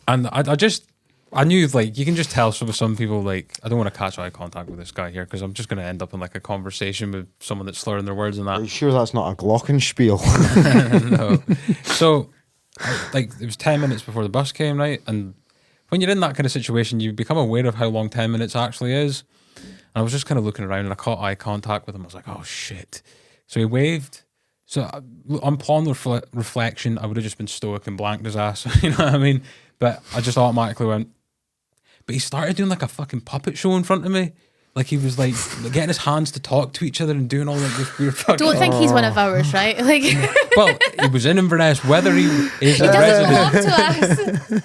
And I knew, like, you can just tell some people, like, I don't want to catch eye contact with this guy here because I'm just going to end up in, like, a conversation with someone that's slurring their words and that. Are you sure that's not a glockenspiel? No. So, like, it was 10 minutes before the bus came, right? And when you're in that kind of situation, you become aware of how long 10 minutes actually is. And I was just kind of looking around and I caught eye contact with him. I was like, oh, shit. So he waved. So on upon reflection, I would have just been stoic and blanked his ass. You know what I mean? But I just automatically went. But he started doing like a fucking puppet show in front of me. Like he was like getting his hands to talk to each other and doing all like this weird fucking... Don't think he's one of ours, right? Like, well, he was in Inverness. Whether he is he a doesn't resident... belong to us.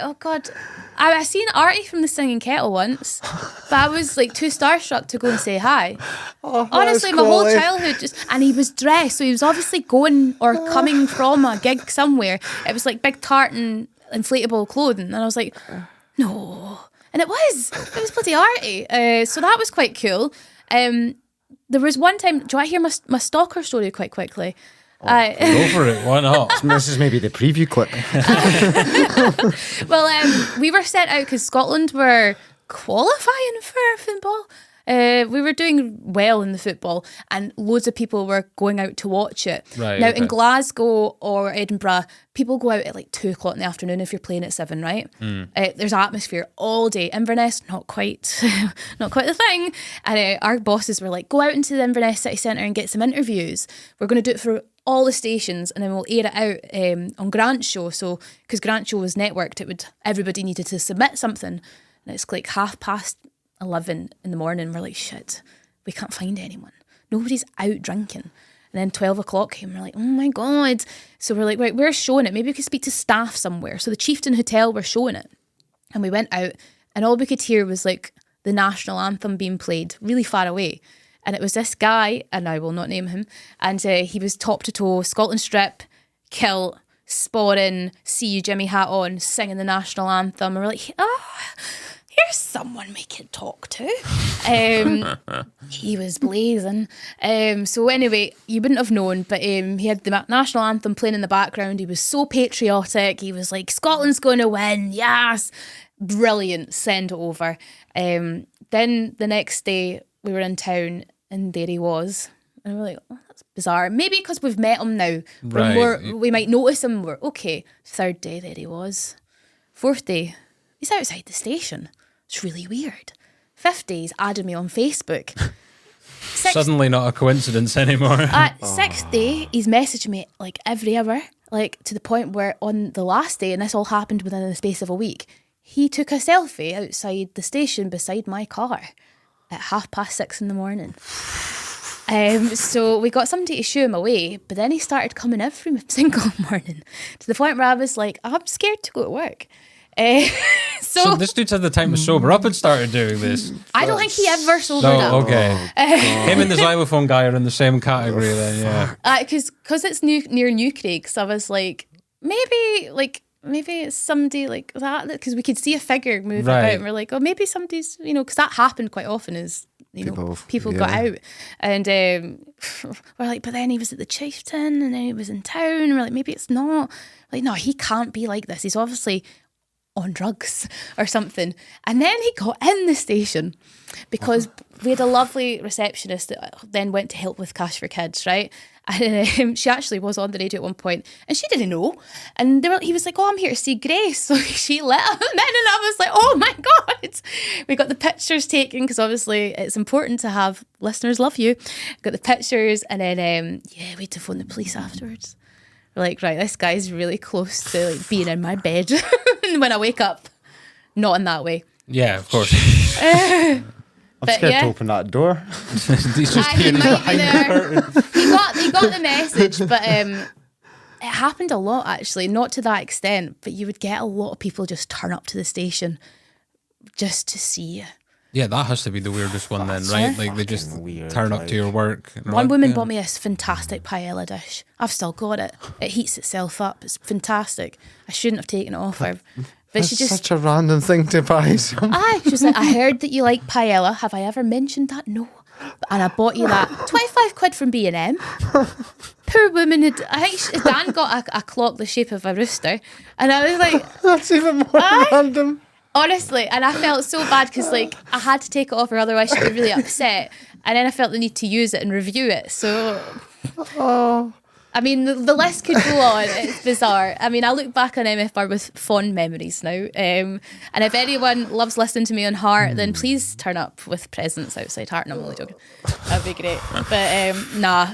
Oh God. I seen Artie from the Singing Kettle once, but I was like too starstruck to go and say hi. Honestly, my whole childhood and he was dressed, so he was obviously going or coming from a gig somewhere. It was like big tartan inflatable clothing, and I was like, no. And it was bloody Artie. So that was quite cool. There was one time, do you want to hear my stalker story quite quickly? Go for it, why not? This is maybe the preview clip. Well, we were sent out because Scotland were qualifying for football. We were doing well in the football and loads of people were going out to watch it. Right, now, in Glasgow or Edinburgh, people go out at like 2 o'clock in the afternoon if you're playing at 7, right? There's atmosphere all day. Inverness, not quite the thing. And our bosses were like, go out into the Inverness City Centre and get some interviews. We're going to do it for all the stations and then we'll air it out on Grant's show. So, because Grant's show was networked, everybody needed to submit something. And it's like 11:30 in the morning. We're like, shit, we can't find anyone. Nobody's out drinking. And then 12 o'clock came, we're like, oh my God. So we're like, right, we're showing it. Maybe we could speak to staff somewhere. So the Chieftain Hotel were showing it. And we went out and all we could hear was like the national anthem being played really far away. And it was this guy, and I will not name him, and he was top to toe, Scotland strip, kilt, sporting, see you Jimmy hat on, singing the national anthem. And we're like, oh, you're someone we could talk to. He was blazing. So anyway, you wouldn't have known, but he had the national anthem playing in the background. He was so patriotic. He was like, Scotland's going to win. Yes. Brilliant. Send it over. Then the next day we were in town and there he was. And we were like, oh, that's bizarre. Maybe because we've met him now. Right. We might notice him. We're okay. Third day, there he was. Fourth day, he's outside the station. It's really weird. Fifth day, he's added me on Facebook. Suddenly not a coincidence anymore. Sixth day, he's messaging me like every hour, like to the point where on the last day, and this all happened within the space of a week, he took a selfie outside the station beside my car at 6:30 in the morning. So we got somebody to shoo him away, but then he started coming every single morning to the point where I was like, I'm scared to go to work. So this dude's had the time to sober up and started doing this. I don't think he ever sobered up. Okay. Him and the xylophone guy are in the same category then, yeah. Because it's near Newcraig, so I was like, maybe it's somebody like that, because we could see a figure moving about and we're like, oh, maybe somebody's, because that happened quite often is, people got out. And we're like, but then he was at the Chieftain and then he was in town. And we're like, maybe it's not. Like, no, he can't be like this. He's obviously on drugs or something. And then he got in the station because we had a lovely receptionist that then went to help with Cash for Kids, right? And she actually was on the radio at one point and she didn't know. And he was like, oh, I'm here to see Grace. So she let him in and I was like, oh my God. We got the pictures taken because obviously it's important to have listeners love you. Got the pictures and then, we had to phone the police afterwards. We're like, right, this guy's really close to like being in my bed when I wake up. Not in that way. Yeah, of course. I'm scared to open that door. He might be there. He got the message, but it happened a lot actually, not to that extent, but you would get a lot of people just turn up to the station just to see you. Yeah, that has to be the weirdest one then, right? Like they just turn up to your work. One woman bought me this fantastic paella dish. I've still got it. It heats itself up. It's fantastic. I shouldn't have taken it off her. But That's such a random thing to buy. She was like, I heard that you like paella. Have I ever mentioned that? No. And I bought you that. 25 quid from B&M. Poor woman. I think Dan got a clock the shape of a rooster. And I was like... That's even more random. Honestly, and I felt so bad because like I had to take it off or otherwise she'd be really upset. And then I felt the need to use it and review it. So... I mean, the list could go on. It's bizarre. I mean, I look back on MFR with fond memories now. And if anyone loves listening to me on Heart, then please turn up with presents outside Heart. No, I'm only joking. That'd be great. But nah.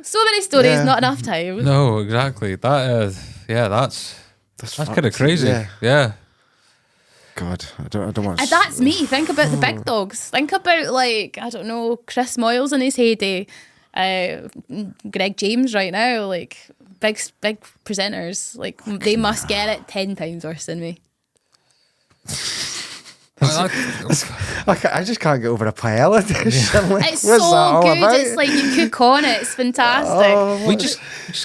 So many stories, not enough time. No, exactly. That's kind of crazy. Yeah. God, I don't want to... That's me. Think about the big dogs. Think about, like, I don't know, Chris Moyles in his heyday. Greg James right now, like big presenters, like they must get it 10 times worse than me. I just can't get over a paella dish. Like, it's so good. About? It's like you cook on it. It's fantastic. We just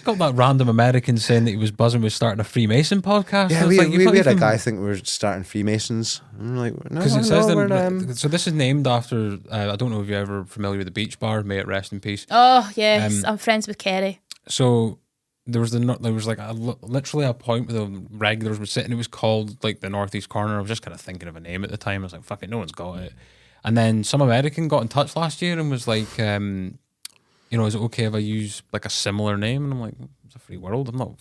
got that random American saying that he was buzzing with starting a Freemason podcast. Yeah, we had a guy think we were starting Freemasons. I'm like, no, because it says so this is named after. I don't know if you're ever familiar with the Beach Bar. May it rest in peace. Oh yes, I'm friends with Kerry. So there was like literally a point where the regulars were sitting. It was called like the Northeast Corner. I was just kind of thinking of a name at the time. I was like, fuck it, no one's got it. And then some American got in touch last year and was like, is it okay if I use like a similar name? And I'm like, it's a free world. I'm not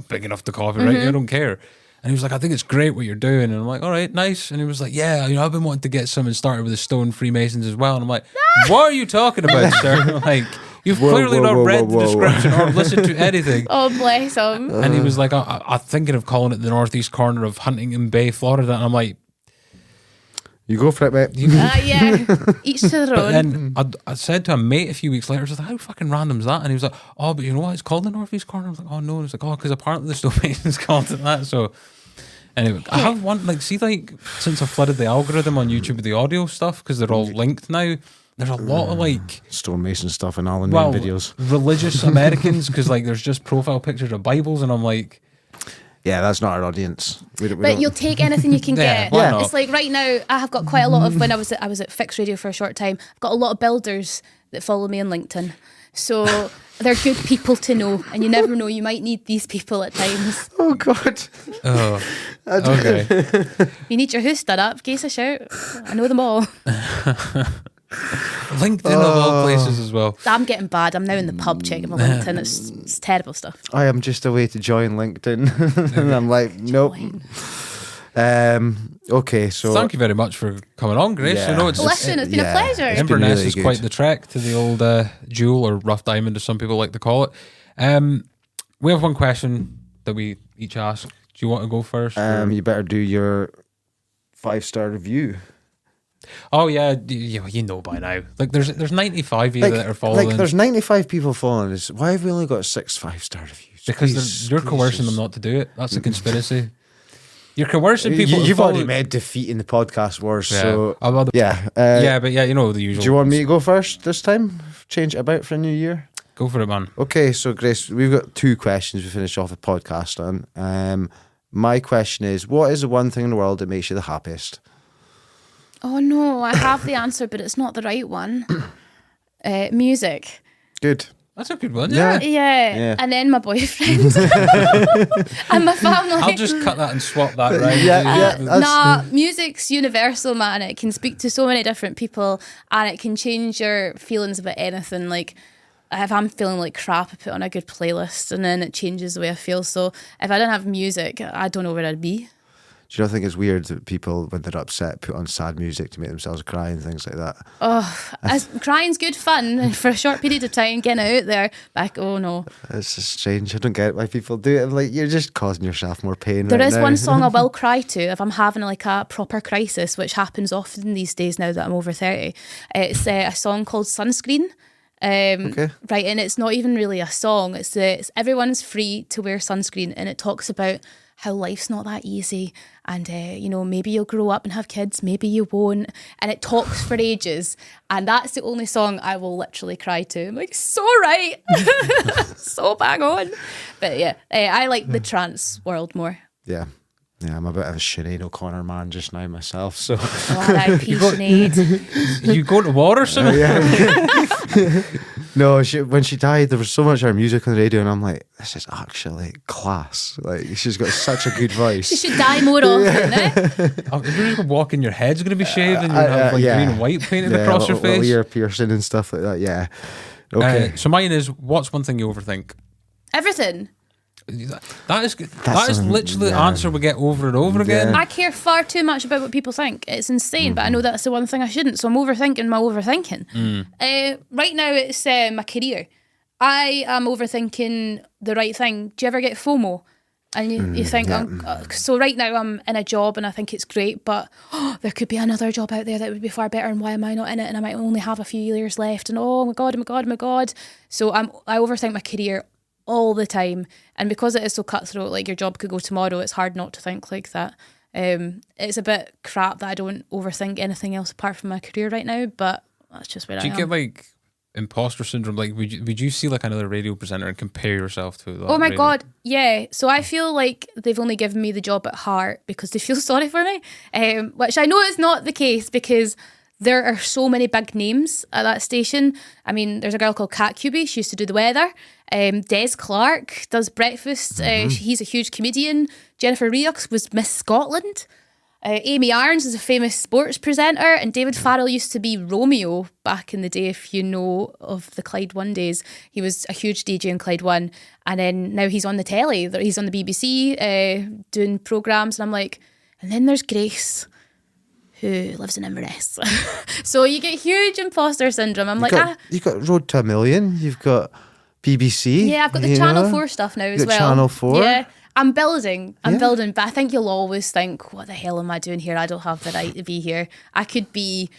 big enough to copyright. I don't care. And he was like, I think it's great what you're doing. And I'm like, all right, nice. And he was like, yeah, I've been wanting to get something started with the Stone Freemasons as well. And I'm like, what are you talking about, sir? And I'm like, you've clearly not read the description or listened to anything. Oh, bless him. And he was like, I'm thinking of calling it the Northeast Corner of Huntington Bay, Florida. And I'm like, you go for it, mate. Yeah, each to their own. Then I said to a mate a few weeks later, I was like, how fucking random is that? And he was like, oh, but you know what? It's called the Northeast Corner. I was like, oh, no. And he's like, oh, because apparently the Stonemasons called it that. So anyway, I have one, since I flooded the algorithm on YouTube with the audio stuff, because they're all linked now, there's a lot of stonemason stuff in Alan Wayne videos. Religious Americans, because there's just profile pictures of Bibles, and I'm like, Yeah, that's not our audience. But you'll take anything you can get. why not? It's like right now, I have got quite a lot of, when I was at Fix Radio for a short time, I've got a lot of builders that follow me on LinkedIn. So they're good people to know, and you never know, you might need these people at times. Oh, God. Oh, okay. You need your house done up, give us a shout. I know them all. LinkedIn of all places as well. I'm getting bad. I'm now in the pub checking my LinkedIn. It's terrible stuff. I am just a way to join LinkedIn. And I'm like, nope. Okay, so thank you very much for coming on, Grace. Yeah. You know, it's Listen, it's been a pleasure. It's been Inverness really is good. quite the trek to the old jewel or rough diamond, as some people like to call it. We have one question that we each ask. Do you want to go first? you better do your 5-star review. Oh yeah, you know by now. Like there's 95 of you that are following. Like there's 95 people following us. Why have we only got 6 5-star reviews? Because you're coercing them not to do it. That's a conspiracy. You're coercing people. You've to already follow. made defeat in the podcast wars, Yeah. so yeah, but you know the usual. Do you want me to go first this time? Change it about for a new year? Go for it, man. Okay, so Grace, we've got 2 questions we finish off the podcast on. My question is, what is the one thing in the world that makes you the happiest? Oh no, I have the answer, but it's not the right one. Music. Good. That's a good one. Yeah. Yeah. And then my boyfriend. And my family. I'll just cut that and swap that right. Nah, music's universal, man. It can speak to so many different people, and it can change your feelings about anything. Like, if I'm feeling like crap, I put on a good playlist, and then it changes the way I feel. So if I didn't have music, I don't know where I'd be. Do you not think it's weird that people, when they're upset, put on sad music to make themselves cry and things like that? Crying's good fun for a short period of time, getting out there. Like, oh no. It's just strange. I don't get why people do it. I'm like, you're just causing yourself more pain. There right is now. one song I will cry to if I'm having like a proper crisis, which happens often these days now that I'm over 30. It's a song called Sunscreen. Okay. Right, and it's not even really a song. It's everyone's free to wear sunscreen, and it talks about how life's not that easy, and maybe you'll grow up and have kids, maybe you won't, and it talks for ages, and that's the only song I will literally cry to. I'm like, so right. So bang on. But yeah, I like the trance world more. Yeah, I'm a bit of a Sinead O'Connor man just now myself. So R.I.P. Sinead. You go to war or something? No, when she died, there was so much of her music on the radio, and I'm like, this is actually class. Like, she's got such a good voice. She should die more often, eh? You're just walking, your head's going to be shaved, and you have like green and white painted across your face. Ear piercing and stuff like that. Yeah. Okay. So mine is, what's one thing you overthink? Everything. That is literally the answer we get over and over again. I care far too much about what people think. It's insane, but I know that's the one thing I shouldn't. So I'm overthinking my overthinking. Right now, it's my career. I am overthinking the right thing. Do you ever get FOMO? And you think, so right now I'm in a job and I think it's great, but there could be another job out there that would be far better, and why am I not in it? And I might only have a few years left, and oh my God. So I overthink my career all the time, and because it is so cutthroat, like your job could go tomorrow, it's hard not to think like that. It's a bit crap that I don't overthink anything else apart from my career right now, but that's just where I am. Do you get like imposter syndrome? Like would you see like another radio presenter and compare yourself to that? Oh my God, yeah. So I feel like they've only given me the job at heart because they feel sorry for me, which I know is not the case, because there are so many big names at that station. I mean, there's a girl called Kat Kuby. She used to do the weather. Des Clark does breakfast. He's a huge comedian. Jennifer Rioux was Miss Scotland. Amy Irons is a famous sports presenter. And David Farrell used to be Romeo back in the day, if you know of the Clyde One days. He was a huge DJ in Clyde One. And then now he's on the telly. He's on the BBC doing programmes. And I'm like, and then there's Grace, who lives in Inverness. So you get huge imposter syndrome. You've got Road to a Million. You've got BBC. Yeah, I've got the Channel 4 stuff now as well. Channel 4. Yeah, I'm building, but I think you'll always think, what the hell am I doing here? I don't have the right to be here. I could be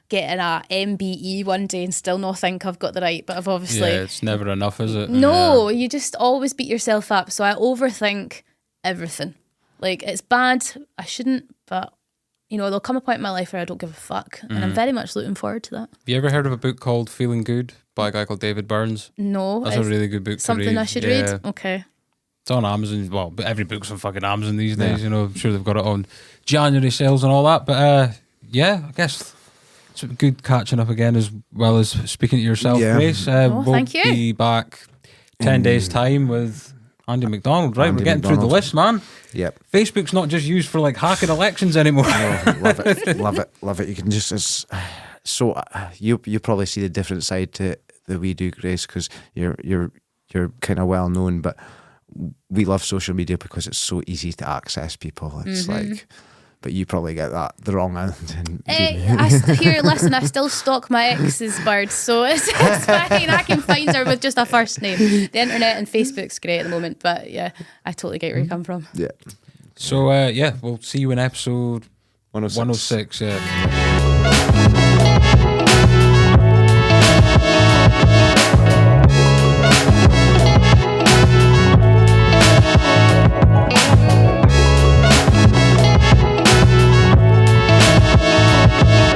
getting a MBE one day and still not think I've got the right, but I've obviously... Yeah, it's never enough, is it? No, you just always beat yourself up. So I overthink everything. Like, it's bad. I shouldn't, but... there'll come a point in my life where I don't give a fuck, and I'm very much looking forward to that. Have you ever heard of a book called Feeling Good by a guy called David Burns? No. That's a really good book to read. Something I should read? Okay. It's on Amazon. Well, but every book's on fucking Amazon these days. You know, I'm sure they've got it on January sales and all that. But I guess it's good catching up again, as well as speaking to yourself, Grace. We'll thank you. Be back 10 days time with Andy McDonald. Right, we're getting through the list, man. Yep. Facebook's not just used for like hacking elections anymore. No, love it. You can just you probably see the different side to that we do, Grace, because you're kind of well known, but we love social media because it's so easy to access people. It's like, but you probably get that the wrong end. Listen, I still stalk my ex's bird, so it's fine. I can find her with just a first name. The internet and Facebook's great at the moment, but yeah, I totally get where you come from. Yeah. So we'll see you in episode 106. 106, yeah.